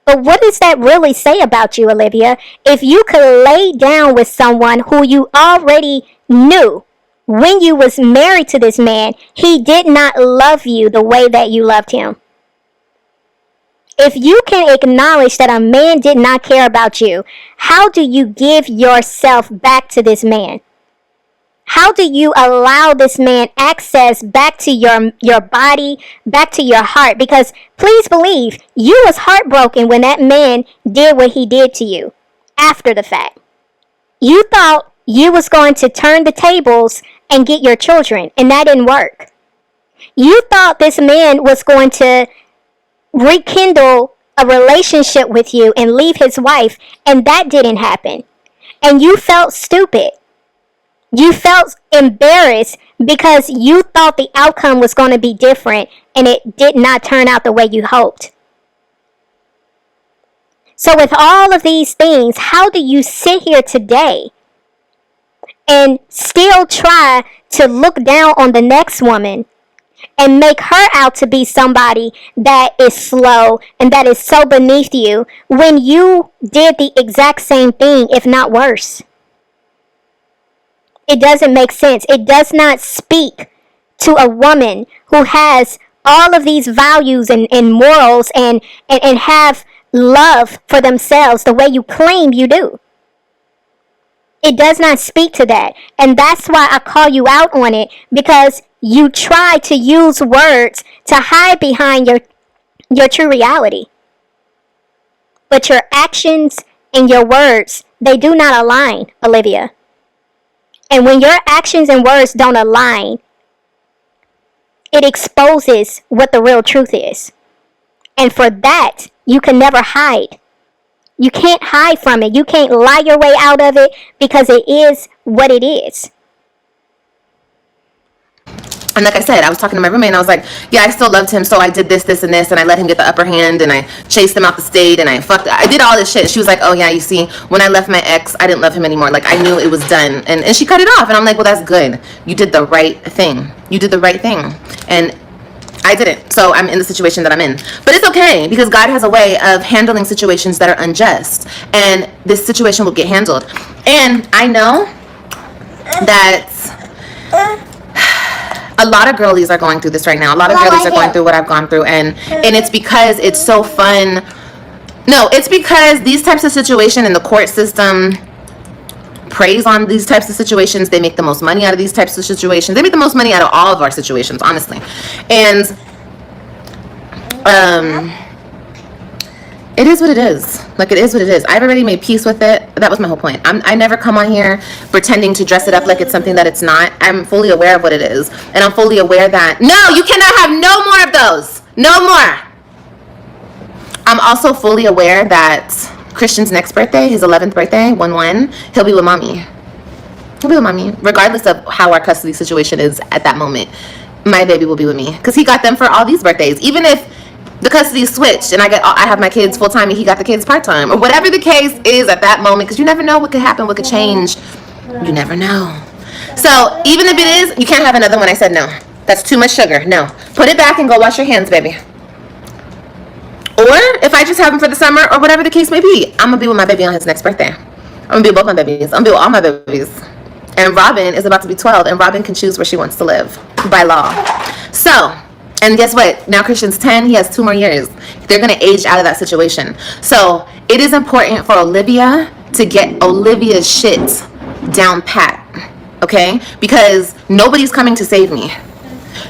But what does that really say about you, Olivia? If you could lay down with someone who you already knew when you was married to this man, he did not love you the way that you loved him. If you can acknowledge that a man did not care about you, how do you give yourself back to this man? How do you allow this man access back to your body, back to your heart? Because please believe, you was heartbroken when that man did what he did to you after the fact. You thought you was going to turn the tables and get your children, and that didn't work. You thought this man was going to rekindle a relationship with you and leave his wife, and that didn't happen. And you felt stupid. You felt embarrassed because you thought the outcome was going to be different and it did not turn out the way you hoped. So with all of these things, how do you sit here today and still try to look down on the next woman and make her out to be somebody that is slow and that is so beneath you when you did the exact same thing, if not worse? It doesn't make sense. It does not speak to a woman who has all of these values and morals and have love for themselves the way you claim you do. It does not speak to that. And that's why I call you out on it, because you try to use words to hide behind your true reality. But your actions and your words, they do not align, Olivia. And when your actions and words don't align, it exposes what the real truth is. And for that, you can never hide. You can't hide from it. You can't lie your way out of it because it is what it is. And like I said, I was talking to my roommate and I was like, yeah, I still loved him, so I did this, and this, and I let him get the upper hand, and I chased him out the state, and I did all this shit. She was like, oh yeah, you see, when I left my ex, I didn't love him anymore. Like, I knew it was done. And she cut it off. And I'm like, well, that's good. You did the right thing. You did the right thing. And I didn't. So I'm in the situation that I'm in. But it's okay, because God has a way of handling situations that are unjust. And this situation will get handled. And I know that a lot of girlies are going through this right now. A lot of girlies are going through what I've gone through, and it's because it's so fun. No, it's because these types of situations in the court system preys on these types of situations. They make the most money out of these types of situations. They make the most money out of all of our situations, honestly. And it is what it is. Like, it is what it is. I've already made peace with it. That was my whole point. I never come on here pretending to dress it up like it's something that it's not. I'm fully aware of what it is. And I'm fully aware that, no, you cannot have no more of those. No more. I'm also fully aware that Christian's next birthday, his 11th birthday, 1/1, he'll be with mommy. He'll be with mommy, regardless of how our custody situation is at that moment. my baby will be with me, because he got them for all these birthdays. Even if the custody switched and I have my kids full time and he got the kids part time, or whatever the case is at that moment, because you never know what could happen, what could change. You never know. So even if it is, you can't have another one. I said no. That's too much sugar. No. Put it back and go wash your hands, baby. Or if I just have him for the summer or whatever the case may be, I'm going to be with my baby on his next birthday. I'm going to be with both my babies. I'm going to be with all my babies. And Robin is about to be 12, and Robin can choose where she wants to live by law. So, and guess what? Now Christian's 10. He has 2 more years. They're going to age out of that situation. So it is important for Olivia to get Olivia's shit down pat. Okay? Because nobody's coming to save me.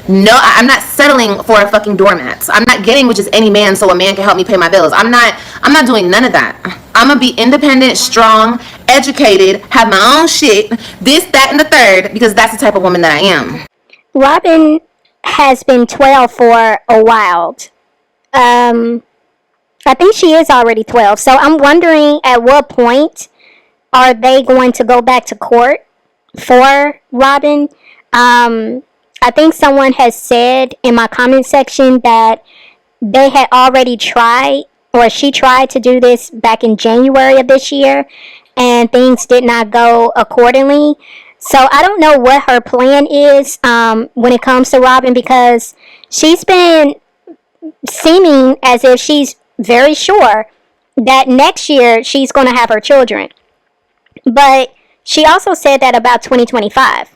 No, I'm not settling for a fucking doormat. I'm not getting with just any man so a man can help me pay my bills. I'm not doing none of that. I'm gonna be independent, strong, educated, have my own shit, this, that, and the third, because that's the type of woman that I am. Robin has been 12 for a while. I think she is already 12. So I'm wondering at what point are they going to go back to court for Robin? I think someone has said in my comment section that they had already tried, or she tried to do this back in January of this year, and things did not go accordingly. So I don't know what her plan is when it comes to Robin, because she's been seeming as if she's very sure that next year she's going to have her children. But she also said that about 2025.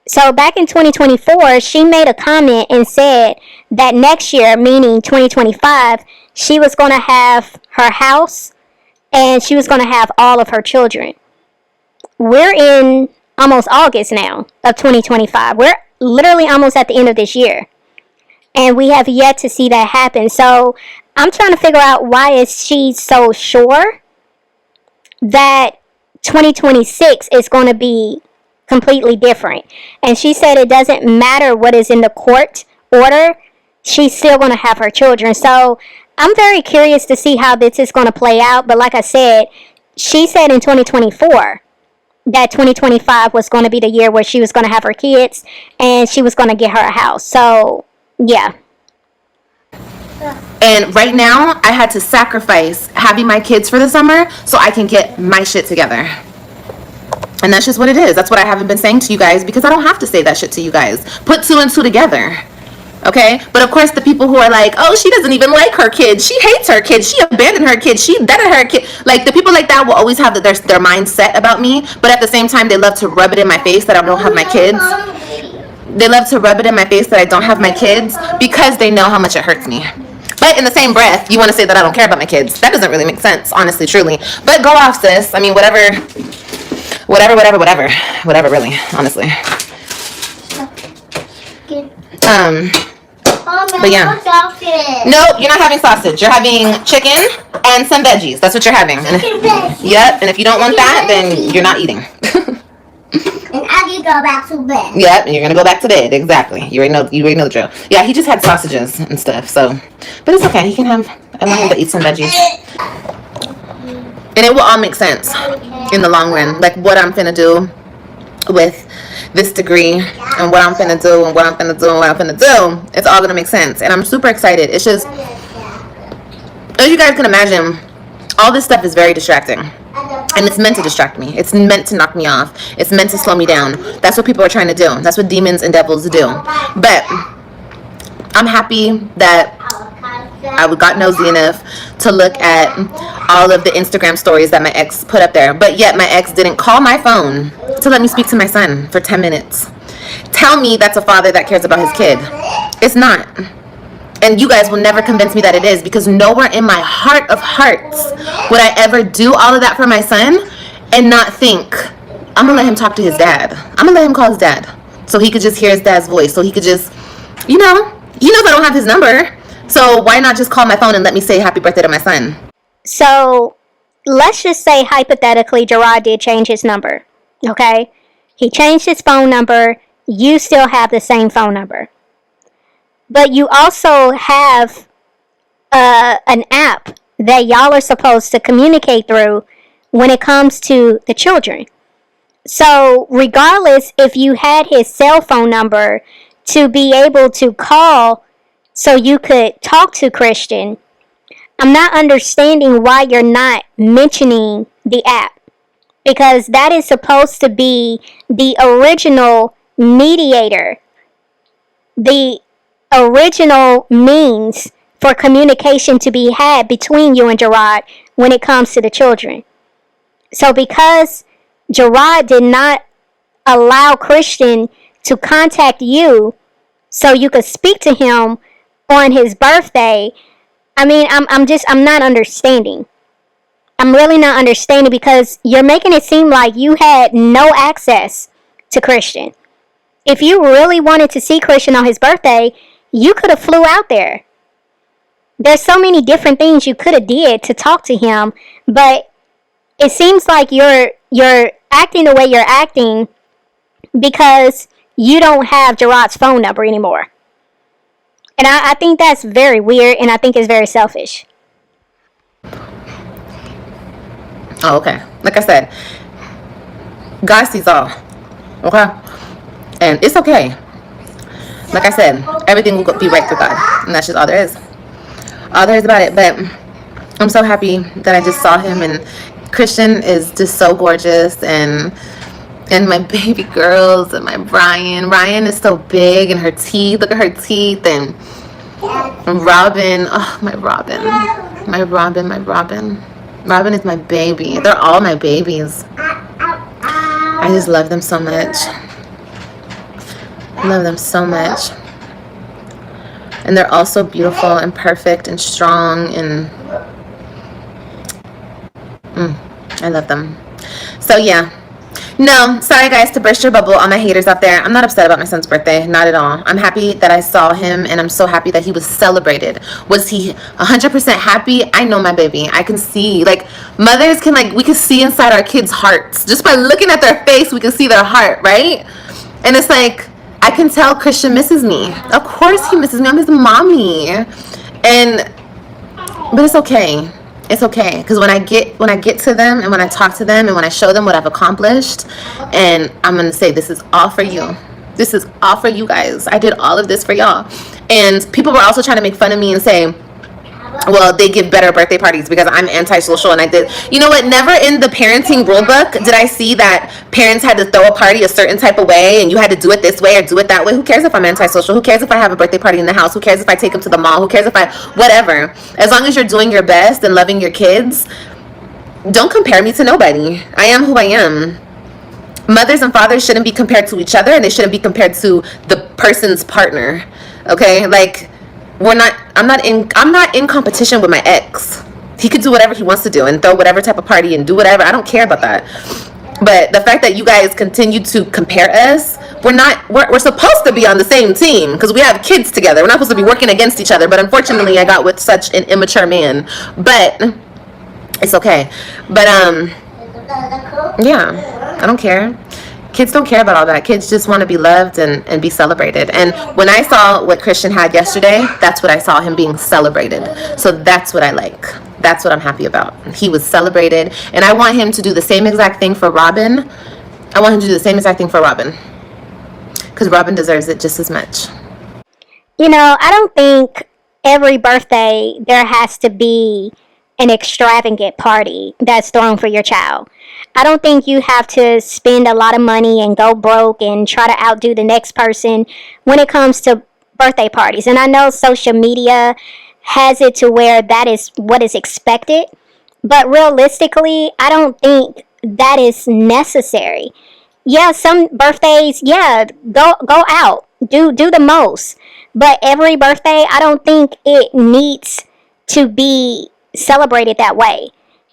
So back in 2024, she made a comment and said that next year, meaning 2025, she was going to have her house and she was going to have all of her children. We're in almost August now of 2025. We're literally almost at the end of this year. And we have yet to see that happen. So I'm trying to figure out, why is she so sure that 2026 is going to be completely different? And she said it doesn't matter what is in the court order, she's still going to have her children. So I'm very curious to see how this is going to play out. But like I said, she said in 2024 that 2025 was going to be the year where she was going to have her kids and she was going to get her a house. So yeah. And right now I had to sacrifice having my kids for the summer so I can get my shit together. And that's just what it is. That's what I haven't been saying to you guys, because I don't have to say that shit to you guys. Put 2 and 2 together. Okay? But of course the people who are like, oh, she doesn't even like her kids, she hates her kids, she abandoned her kids, she deaded her kid. Like, the people like that will always have their mindset about me, but at the same time they love to rub it in my face that I don't have my kids. They love to rub it in my face that I don't have my kids because they know how much it hurts me. But in the same breath, you want to say that I don't care about my kids. That doesn't really make sense, honestly, truly. But go off, sis. I mean, whatever, really, honestly. But yeah. Nope, you're not having sausage. You're having chicken and some veggies. That's what you're having. Yep, and if you don't want that, then you're not eating. And I can go back to bed. Yep, and you're gonna go back to bed. Exactly. You already know the drill. Yeah, he just had sausages and stuff. So, but it's okay. He can have. I want him to eat some veggies, and it will all make sense in the long run. Like what I'm finna do with this degree, and what I'm finna do, and what I'm finna do, and what I'm finna do. It's all gonna make sense, and I'm super excited. It's just, as you guys can imagine, all this stuff is very distracting. And it's meant to distract me. It's meant to knock me off. It's meant to slow me down. That's what people are trying to do. That's what demons and devils do. But I'm happy that I got nosy enough to look at all of the Instagram stories that my ex put up there. But yet my ex didn't call my phone to let me speak to my son for 10 minutes. Tell me that's a father that cares about his kid. It's not. And you guys will never convince me that it is, because nowhere in my heart of hearts would I ever do all of that for my son and not think, I'm going to let him talk to his dad. I'm going to let him call his dad so he could just hear his dad's voice. So he could just, he knows I don't have his number. So why not just call my phone and let me say happy birthday to my son? So let's just say hypothetically Jerrod did change his number. Okay? He changed his phone number. You still have the same phone number. But you also have an app that y'all are supposed to communicate through when it comes to the children. So regardless if you had his cell phone number to be able to call so you could talk to Christian, I'm not understanding why you're not mentioning the app, because that is supposed to be the original mediator, the original means for communication to be had between you and Jerrod when it comes to the children. So because Jerrod did not allow Christian to contact you so you could speak to him on his birthday, I mean, I'm not understanding. I'm really not understanding, because you're making it seem like you had no access to Christian. If you really wanted to see Christian on his birthday, you could have flew out there. There's so many different things you could have did to talk to him, but it seems like you're acting the way you're acting because you don't have Jerrod's phone number anymore. And I think that's very weird, and I think it's very selfish. Oh, okay. Like I said, God sees all. Okay? And it's okay. Like I said, everything will be right with God. And that's just all there is. All there is about it. But I'm so happy that I just saw him. And Christian is just so gorgeous. And my baby girls and my Brian. Ryan is so big, and her teeth. Look at her teeth. And Robin. Oh, my Robin. My Robin, my Robin. Robin is my baby. They're all my babies. I just love them so much. I love them so much. And they're all so beautiful and perfect and strong, and I love them. So yeah. No, sorry guys to burst your bubble, all my haters out there. I'm not upset about my son's birthday, not at all. I'm happy that I saw him, and I'm so happy that he was celebrated. Was he 100% happy? I know my baby. I can see, like, mothers can, like, we can see inside our kids' hearts. Just by looking at their face, we can see their heart, right? And it's like, I can tell Christian misses me. Of course he misses me. I'm his mommy. But it's okay. It's okay, because when I get to them, and when I talk to them, and when I show them what I've accomplished, and I'm going to say, this is all for you. This is all for you guys. I did all of this for y'all. And people were also trying to make fun of me and say, well, they give better birthday parties because I'm antisocial, and I did. You know what? Never in the parenting rule book did I see that parents had to throw a party a certain type of way, and you had to do it this way or do it that way. Who cares if I'm antisocial? Who cares if I have a birthday party in the house? Who cares if I take them to the mall? Who cares if I, whatever. As long as you're doing your best and loving your kids, don't compare me to nobody. I am who I am. Mothers and fathers shouldn't be compared to each other, and they shouldn't be compared to the person's partner. Okay? Like, I'm not in competition with my ex. He could do whatever he wants to do and throw whatever type of party and do whatever. I don't care about that. But the fact that you guys continue to compare us, we're supposed to be on the same team because we have kids together. We're not supposed to be working against each other. But unfortunately, I got with such an immature man. But it's okay. But yeah, I don't care. Kids don't care about all that. Kids just want to be loved and be celebrated. And when I saw what Christian had yesterday, that's what I saw, him being celebrated. So that's what I like. That's what I'm happy about. He was celebrated. And I want him to do the same exact thing for Robin. I want him to do the same exact thing for Robin. Because Robin deserves it just as much. You know, I don't think every birthday there has to be an extravagant party that's thrown for your child. I don't think you have to spend a lot of money and go broke and try to outdo the next person when it comes to birthday parties. And I know social media has it to where that is what is expected, but realistically, I don't think that is necessary. Yeah, some birthdays, yeah, go out, do the most. But every birthday, I don't think it needs to be celebrated that way.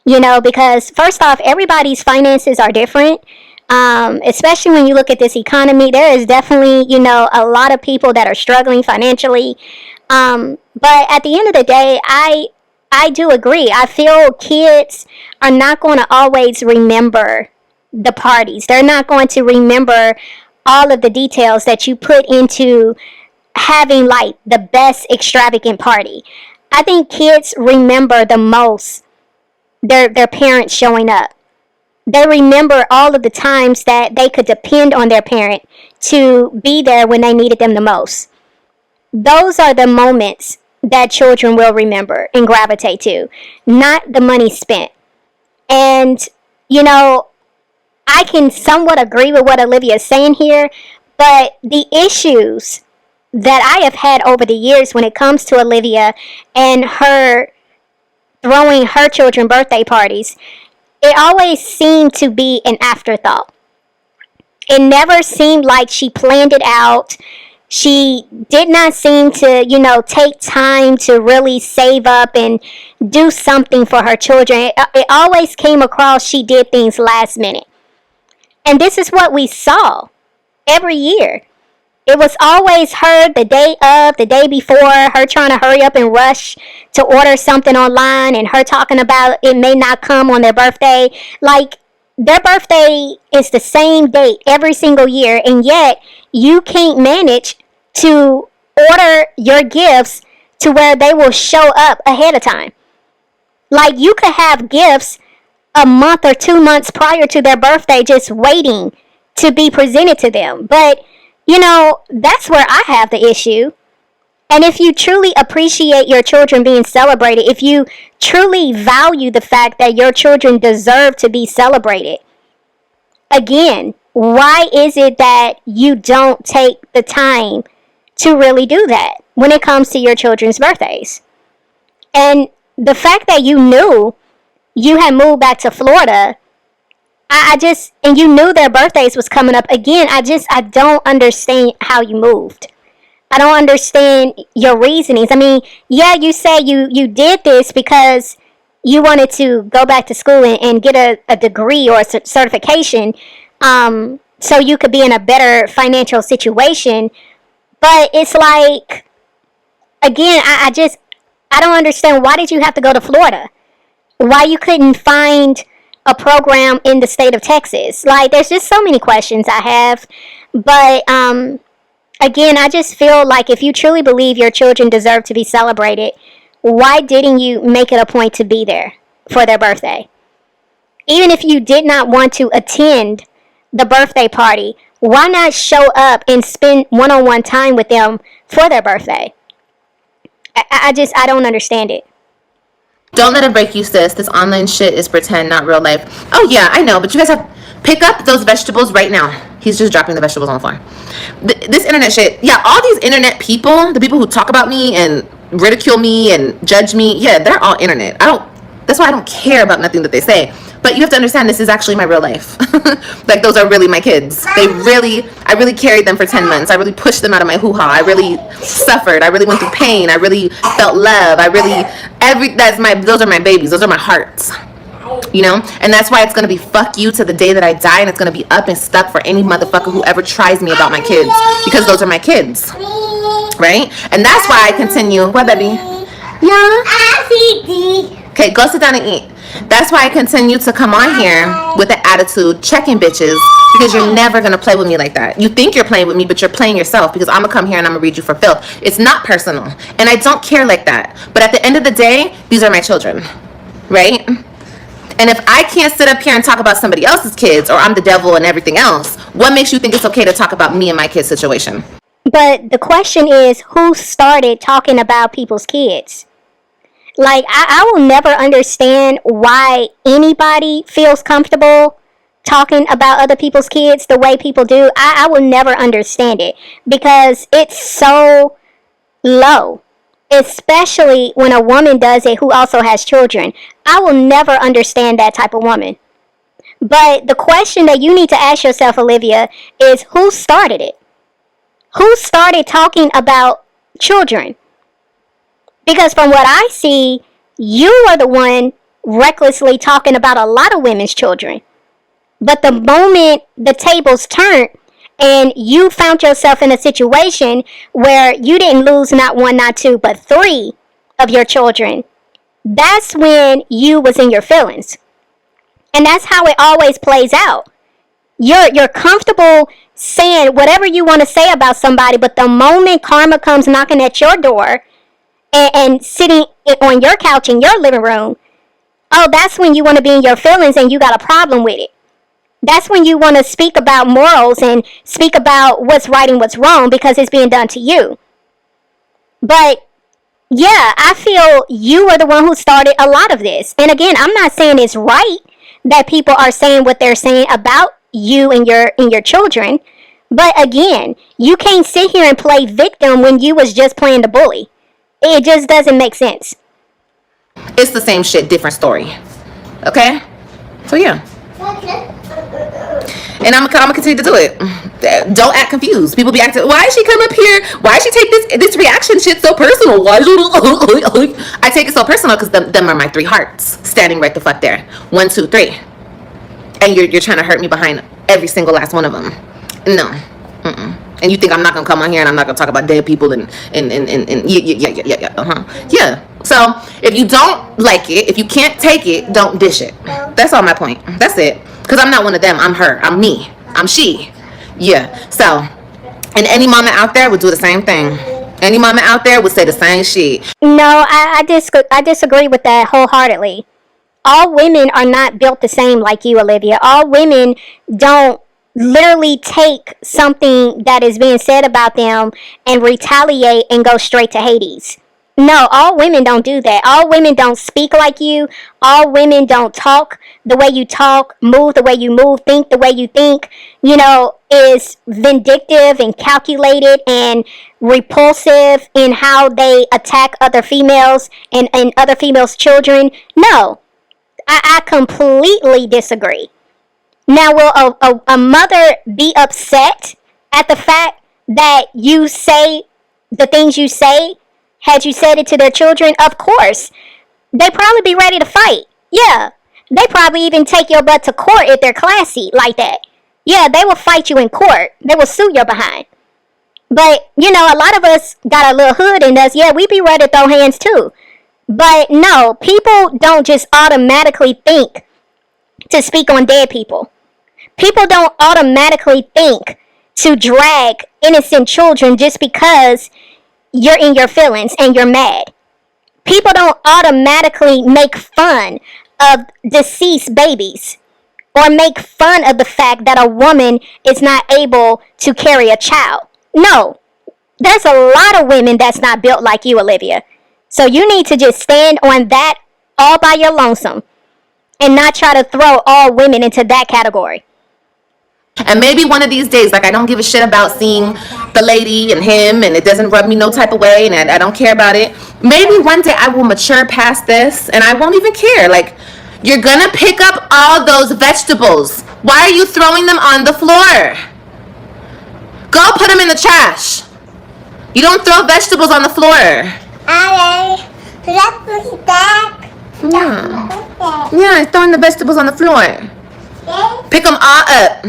You know, because first off, everybody's finances are different. Especially when you look at this economy, there is definitely, you know, a lot of people that are struggling financially. But at the end of the day, I do agree. I feel kids are not going to always remember the parties. They're not going to remember all of the details that you put into having like the best extravagant party. I think kids remember the most their parents showing up. They remember all of the times that they could depend on their parent to be there when they needed them the most. Those are the moments that children will remember and gravitate to, not the money spent. And, you know, I can somewhat agree with what Olivia is saying here, but the issues that I have had over the years when it comes to Olivia and her throwing her children birthday parties, it always seemed to be an afterthought. It never seemed like she planned it out. She did not seem to, you know, take time to really save up and do something for her children. It always came across she did things last minute. And this is what we saw every year. It was always her the day of, the day before, her trying to hurry up and rush to order something online, and her talking about it may not come on their birthday. Like, their birthday is the same date every single year, and yet you can't manage to order your gifts to where they will show up ahead of time. Like, you could have gifts a month or 2 months prior to their birthday just waiting to be presented to them. But, you know, that's where I have the issue. And if you truly appreciate your children being celebrated, if you truly value the fact that your children deserve to be celebrated, again, why is it that you don't take the time to really do that when it comes to your children's birthdays? And the fact that you knew you had moved back to Florida, and you knew their birthdays was coming up again, I don't understand how you moved. I don't understand your reasonings. I mean, yeah, you say you did this because you wanted to go back to school and get a degree or a certification, so you could be in a better financial situation. But it's like, again, I don't understand. Why did you have to go to Florida? Why you couldn't find a program in the state of Texas? Like, there's just so many questions I have. But, again, I just feel like if you truly believe your children deserve to be celebrated, why didn't you make it a point to be there for their birthday? Even if you did not want to attend the birthday party, why not show up and spend one-on-one time with them for their birthday? I don't understand it. Don't let it break you, sis. This online shit is pretend, not real life. Oh, yeah, I know, but you guys have... Pick up those vegetables right now. He's just dropping the vegetables on the floor. This internet shit... Yeah, all these internet people, the people who talk about me and ridicule me and judge me, yeah, they're all internet. That's why I don't care about nothing that they say. But you have to understand, this is actually my real life. Like, those are really my kids. I really carried them for 10 months. I really pushed them out of my hoo-ha. I really suffered. I really went through pain. I really felt love. Those are my babies. Those are my hearts. You know? And that's why it's going to be fuck you to the day that I die, and it's going to be up and stuck for any motherfucker who ever tries me about my kids. Because those are my kids. Right? And that's why I continue. What, baby? Yeah? Okay, go sit down and eat. That's why I continue to come on here with the attitude, checking bitches, because you're never going to play with me like that. You think you're playing with me, but you're playing yourself, because I'm going to come here and I'm going to read you for filth. It's not personal, and I don't care like that. But at the end of the day, these are my children, right? And if I can't sit up here and talk about somebody else's kids, or I'm the devil and everything else, what makes you think it's okay to talk about me and my kid's situation? But the question is, who started talking about people's kids? Like, I will never understand why anybody feels comfortable talking about other people's kids the way people do. I will never understand it, because it's so low, especially when a woman does it who also has children. I will never understand that type of woman. But the question that you need to ask yourself, Olivia, is who started it? Who started talking about children? Because from what I see, you are the one recklessly talking about a lot of women's children. But the moment the tables turned and you found yourself in a situation where you didn't lose not one, not two, but 3 of your children, that's when you was in your feelings. And that's how it always plays out. You're comfortable saying whatever you want to say about somebody, but the moment karma comes knocking at your door, and sitting on your couch in your living room, oh, that's when you want to be in your feelings and you got a problem with it. That's when you want to speak about morals and speak about what's right and what's wrong because it's being done to you. But yeah, I feel you are the one who started a lot of this. And again, I'm not saying it's right that people are saying what they're saying about you and your children. But again, you can't sit here and play victim when you was just playing the bully. It just doesn't make sense. It's the same shit, different story. Okay? So yeah. And I'm gonna continue to do it. Don't act confused. People be acting, why is she come up here? Why she take this reaction shit so personal? Why I take it so personal because them are my 3 hearts standing right the fuck there. 1, 2, 3. And you're trying to hurt me behind every single last one of them. No. And you think I'm not gonna come on here and I'm not gonna talk about dead people and yeah. So if you don't like it, if you can't take it, don't dish it. That's all my point. That's it. Because I'm not one of them. I'm her. I'm me. I'm she. Yeah. So, and any mama out there would do the same thing. Any mama out there would say the same shit. No, I disagree with that wholeheartedly. All women are not built the same like you, Olivia. All women don't literally take something that is being said about them and retaliate and go straight to Hades. No, all women don't do that. All women don't speak like you. All women don't talk the way you talk, move the way you move, think the way you think. You know, is vindictive and calculated and repulsive in how they attack other females and other females' children. No, I completely disagree. Now, will a mother be upset at the fact that you say the things you say? Had you said it to their children? Of course. They'd probably be ready to fight. Yeah. They probably even take your butt to court if they're classy like that. Yeah, they will fight you in court. They will sue your behind. But, you know, a lot of us got a little hood in us. Yeah, we be ready to throw hands too. But no, people don't just automatically think to speak on dead people. People don't automatically think to drag innocent children just because you're in your feelings and you're mad. People don't automatically make fun of deceased babies or make fun of the fact that a woman is not able to carry a child. No, there's a lot of women that's not built like you, Olivia. So you need to just stand on that all by your lonesome and not try to throw all women into that category. And maybe one of these days, like I don't give a shit about seeing the lady and him, and it doesn't rub me no type of way, and I don't care about it. Maybe one day I will mature past this, and I won't even care. Like, you're gonna pick up all those vegetables. Why are you throwing them on the floor? Go put them in the trash. You don't throw vegetables on the floor. Yeah, throwing the vegetables on the floor. Pick them all up.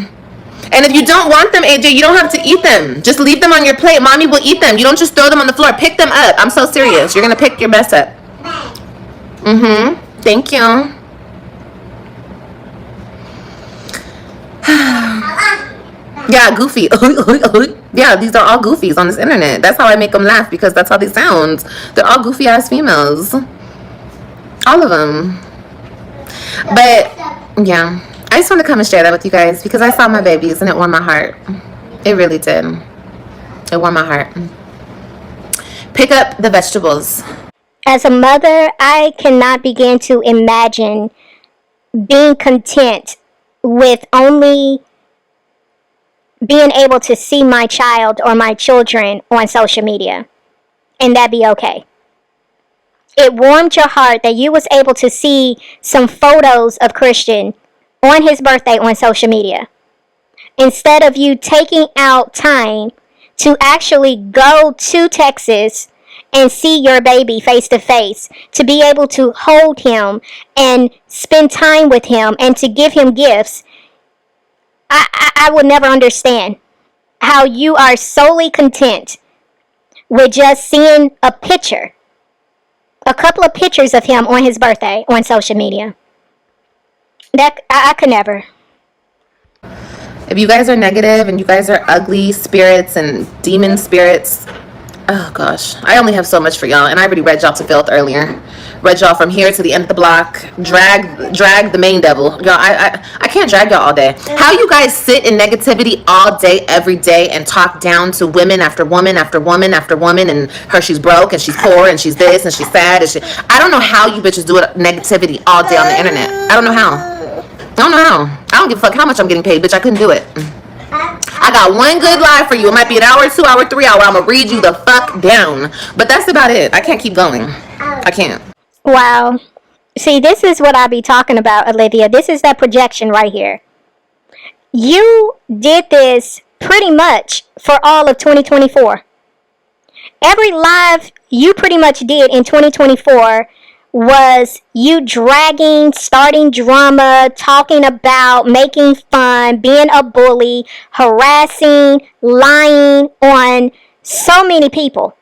And if you don't want them, AJ, you don't have to eat them. Just leave them on your plate. Mommy will eat them. You don't just throw them on the floor. Pick them up. I'm so serious. You're going to pick your mess up. Thank you. Yeah, goofy. Yeah, these are all goofies on this internet. That's how I make them laugh because that's how they sound. They're all goofy ass females. All of them. But, yeah. I just want to come and share that with you guys because I saw my babies and it warmed my heart. It really did. It warmed my heart. Pick up the vegetables. As a mother, I cannot begin to imagine being content with only being able to see my child or my children on social media and that be okay. It warmed your heart that you was able to see some photos of Christian on his birthday on social media. Instead of you taking out time to actually go to Texas and see your baby face to face, to be able to hold him and spend time with him and to give him gifts, I would never understand how you are solely content with just seeing a picture, a couple of pictures of him on his birthday on social media. That I could never. If you guys are negative and you guys are ugly spirits and demon spirits, Oh gosh, I only have so much for y'all, and I already read y'all to filth earlier. Read y'all from here to the end of the block. Drag the main devil, y'all. I can't drag y'all all day. How you guys sit in negativity all day, every day, and talk down to women after woman after woman after woman, and her she's broke and she's poor and she's this and she's sad and she. I don't know how you bitches do it negativity all day on the internet. I don't know how. I don't know how. I don't give a fuck how much I'm getting paid, bitch. I couldn't do it. I got one good lie for you. It might be an hour, 2 hour, 3 hour. I'm gonna read you the fuck down. But that's about it. I can't keep going. I can't. Wow. See, this is what I be talking about, Olivia. This is that projection right here. You did this pretty much for all of 2024. Every live you pretty much did in 2024 was you dragging, starting drama, talking about, making fun, being a bully, harassing, lying on so many people.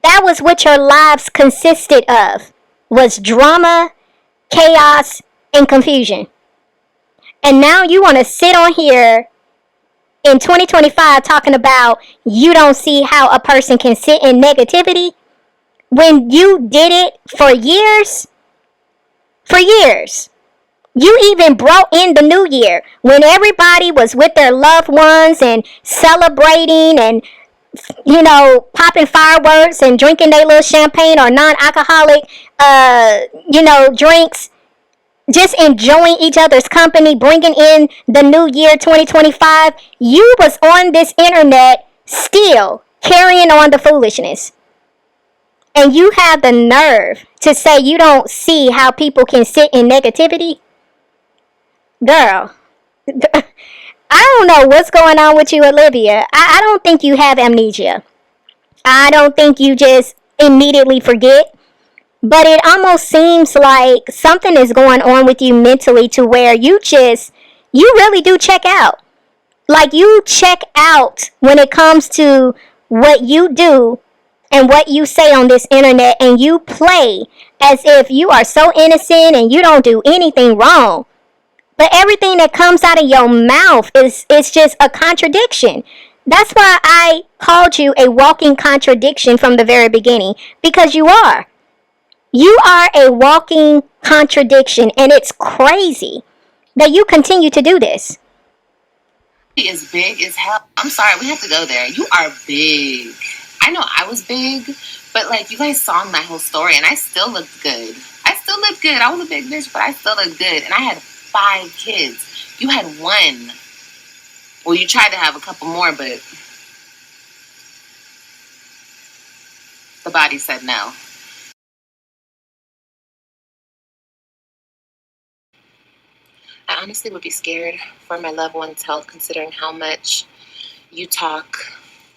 That was what your lives consisted of, was drama, chaos, and confusion. And now you want to sit on here in 2025 talking about you don't see how a person can sit in negativity when you did it for years. For years. You even brought in the new year when everybody was with their loved ones and celebrating and, you know, popping fireworks and drinking their little champagne or non-alcoholic, drinks. Just enjoying each other's company, bringing in the new year 2025. You was on this internet still carrying on the foolishness. And you have the nerve to say you don't see how people can sit in negativity? Girl, I don't know what's going on with you, Olivia. I don't think you have amnesia. I don't think you just immediately forget. But it almost seems like something is going on with you mentally to where you really do check out. Like you check out when it comes to what you do and what you say on this internet, and you play as if you are so innocent and you don't do anything wrong. But everything that comes out of your mouth is just a contradiction. That's why I called you a walking contradiction from the very beginning, because you are. You are a walking contradiction, and it's crazy that you continue to do this. He is big as hell. I'm sorry, we have to go there. You are big. I know I was big, but like you guys saw my whole story, and I still looked good. I was a big bitch, but I still looked good. And I had 5 kids. You had 1. Well, you tried to have a couple more, but the body said no. I honestly would be scared for my loved one's health, considering how much you talk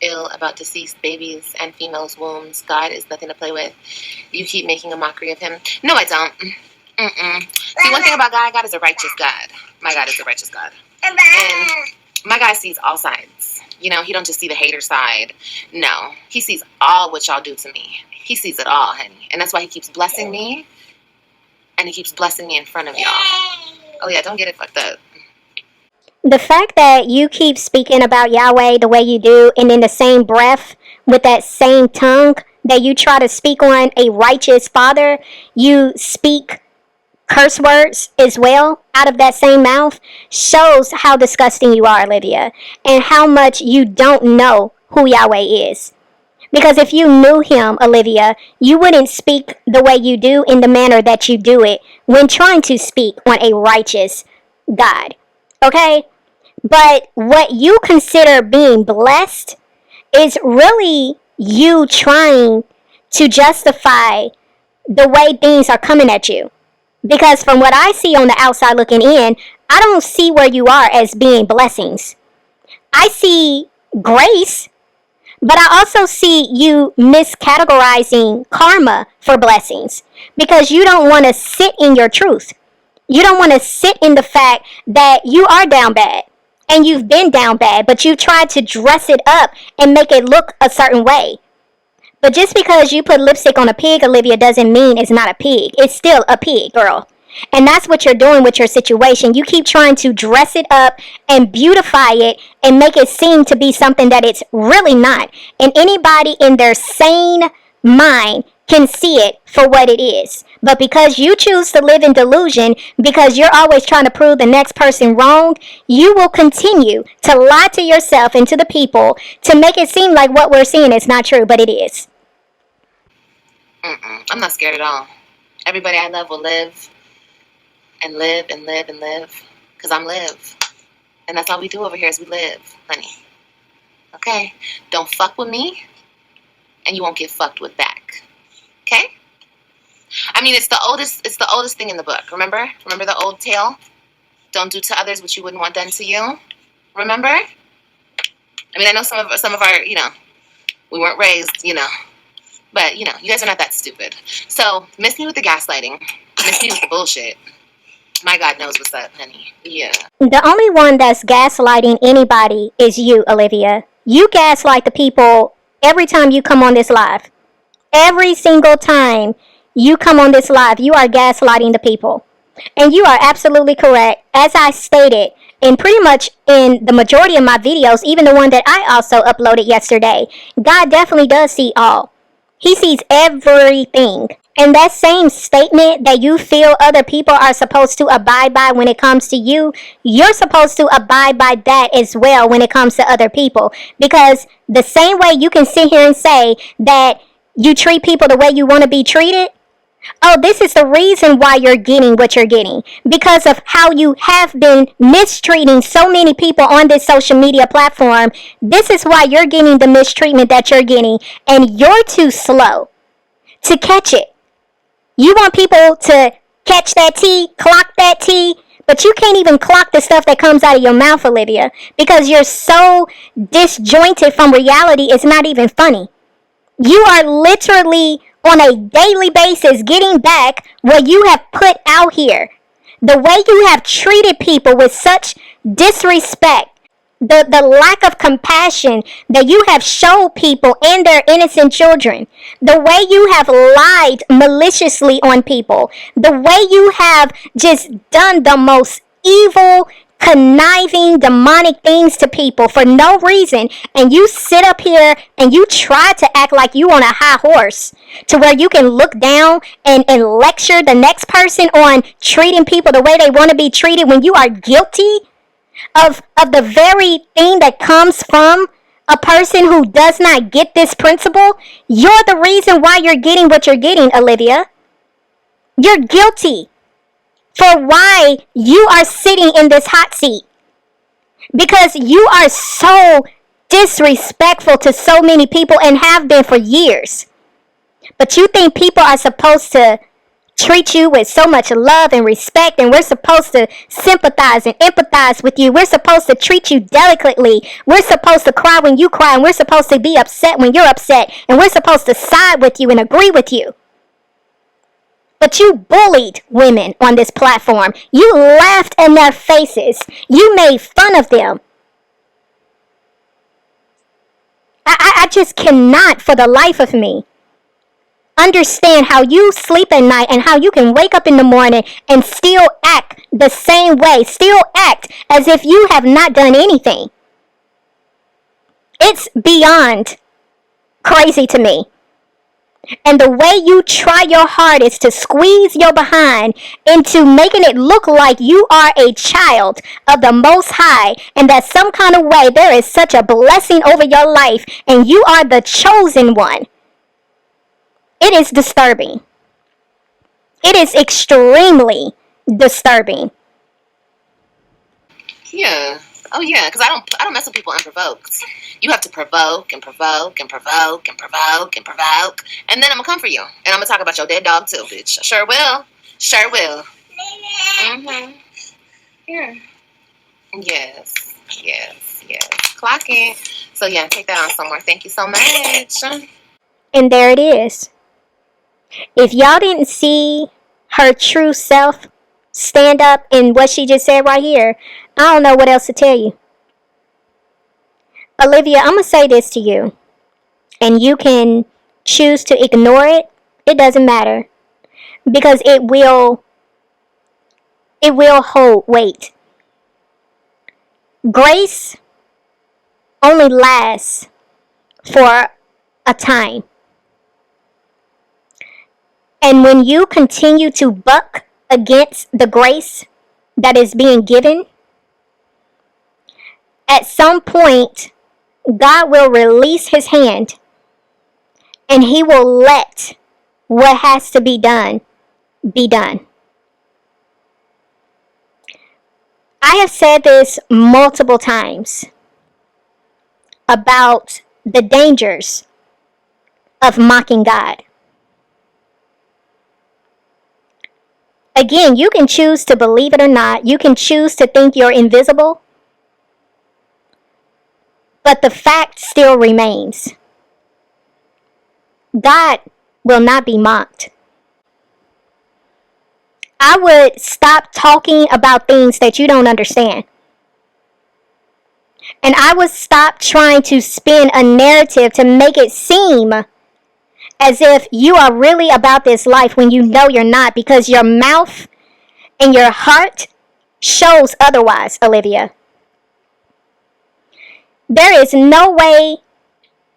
ill about deceased babies and females' wombs. God is nothing to play with. You keep making a mockery of him. No, I don't. See, one thing about God, God is a righteous God. My God is a righteous God. And my God sees all sides. You know, he don't just see the hater side. No, he sees all what y'all do to me. He sees it all, honey. And that's why he keeps blessing me. And he keeps blessing me in front of y'all. Oh yeah, don't get it fucked up. The fact that you keep speaking about Yahweh the way you do, and in the same breath, with that same tongue that you try to speak on a righteous father, you speak curse words as well out of that same mouth, shows how disgusting you are, Olivia, and how much you don't know who Yahweh is. Because if you knew him, Olivia, you wouldn't speak the way you do in the manner that you do it when trying to speak on a righteous God. Okay? But what you consider being blessed is really you trying to justify the way things are coming at you. Because from what I see on the outside looking in, I don't see where you are as being blessings. I see grace, but I also see you miscategorizing karma for blessings. Because you don't want to sit in your truth. You don't want to sit in the fact that you are down bad. And you've been down bad, but you tried to dress it up and make it look a certain way. But just because you put lipstick on a pig, Olivia, doesn't mean it's not a pig. It's still a pig, girl. And that's what you're doing with your situation. You keep trying to dress it up and beautify it and make it seem to be something that it's really not. And anybody in their sane mind can see it for what it is. But because you choose to live in delusion, because you're always trying to prove the next person wrong, you will continue to lie to yourself and to the people to make it seem like what we're seeing is not true, but it is. I'm not scared at all. Everybody I love will live and live and live and live, because I'm live. And that's all we do over here is we live, honey. Okay? Don't fuck with me, and you won't get fucked with back. Okay? I mean, it's the oldest thing in the book. Remember the old tale? Don't do to others what you wouldn't want done to you. Remember? I mean, I know some of our, we weren't raised, but you guys are not that stupid. So miss me with the gaslighting, miss me with the bullshit. My God knows what's up, honey. Yeah. The only one that's gaslighting anybody is you, Olivia. You gaslight the people every time you come on this live. Every single time you come on this live, you are gaslighting the people. And you are absolutely correct. As I stated, and pretty much in the majority of my videos, even the one that I also uploaded yesterday, God definitely does see all. He sees everything. And that same statement that you feel other people are supposed to abide by when it comes to you, you're supposed to abide by that as well when it comes to other people. Because the same way you can sit here and say that you treat people the way you want to be treated, oh, this is the reason why you're getting what you're getting. Because of how you have been mistreating so many people on this social media platform. This is why you're getting the mistreatment that you're getting. And you're too slow to catch it. You want people to catch that tea, clock that tea, but you can't even clock the stuff that comes out of your mouth, Olivia. Because you're so disjointed from reality, it's not even funny. You are literally on a daily basis getting back what you have put out here. The way you have treated people with such disrespect, the lack of compassion that you have showed people and their innocent children, the way you have lied maliciously on people, the way you have just done the most evil, conniving, demonic things to people for no reason, and you sit up here and you try to act like you on a high horse to where you can look down and lecture the next person on treating people the way they want to be treated when you are guilty of the very thing that comes from a person who does not get this principle. You're the reason why you're getting what you're getting, Olivia. You're guilty for why you are sitting in this hot seat. Because you are so disrespectful to so many people and have been for years. But you think people are supposed to treat you with so much love and respect, and we're supposed to sympathize and empathize with you. We're supposed to treat you delicately. We're supposed to cry when you cry, and we're supposed to be upset when you're upset, and we're supposed to side with you and agree with you. But you bullied women on this platform. You laughed in their faces. You made fun of them. I just cannot for the life of me understand how you sleep at night and how you can wake up in the morning and still act the same way. Still act as if you have not done anything. It's beyond crazy to me. And the way you try your hardest to squeeze your behind into making it look like you are a child of the Most High, and that some kind of way there is such a blessing over your life and you are the chosen one. It is disturbing. It is extremely disturbing. Yeah. Oh yeah, because I don't mess with people unprovoked. You have to provoke and provoke and provoke and provoke and provoke, and then I'm gonna come for you, and I'm gonna talk about your dead dog too, bitch. Sure will. Sure will. Mhm. Yeah. Yes. Yes. Yes. Clocking. So yeah, take that on somewhere. Thank you so much. And there it is. If y'all didn't see her true self stand up in what she just said right here, I don't know what else to tell you. Olivia, I'm going to say this to you, and you can choose to ignore it. It doesn't matter, because it will it will hold weight. Grace only lasts for a time. And when you continue to buck against the grace that is being given, at some point, God will release his hand and he will let what has to be done be done. I have said this multiple times about the dangers of mocking God. Again, you can choose to believe it or not. You can choose to think you're invisible. But the fact still remains. God will not be mocked. I would stop talking about things that you don't understand. And I would stop trying to spin a narrative to make it seem as if you are really about this life when you know you're not, because your mouth and your heart shows otherwise, Olivia. There is no way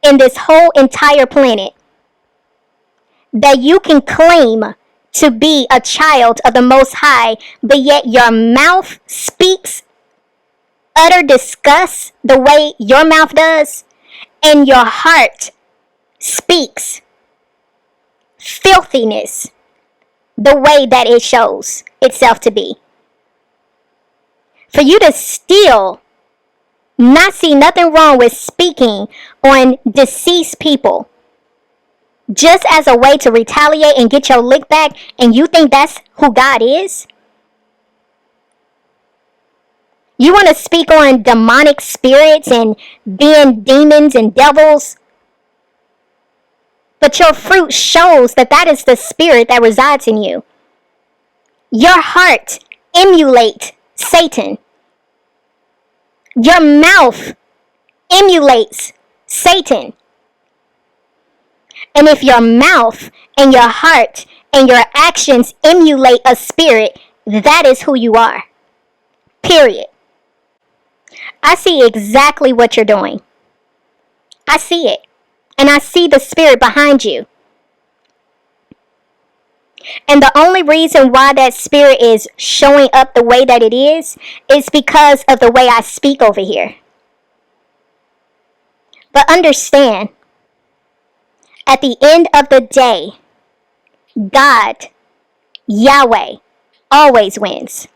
in this whole entire planet that you can claim to be a child of the Most High, but yet your mouth speaks utter disgust the way your mouth does, and your heart speaks filthiness the way that it shows itself to be. For you to still not see nothing wrong with speaking on deceased people just as a way to retaliate and get your lick back, and you think that's who God is? You want to speak on demonic spirits and being demons and devils, but your fruit shows that that is the spirit that resides in you. Your heart emulates Satan. Your mouth emulates Satan. And if your mouth and your heart and your actions emulate a spirit, that is who you are. Period. I see exactly what you're doing. I see it. And I see the spirit behind you. And the only reason why that spirit is showing up the way that it is because of the way I speak over here. But understand, at the end of the day, God, Yahweh, always wins.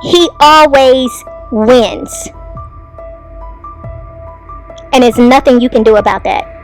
He always wins. And there's nothing you can do about that.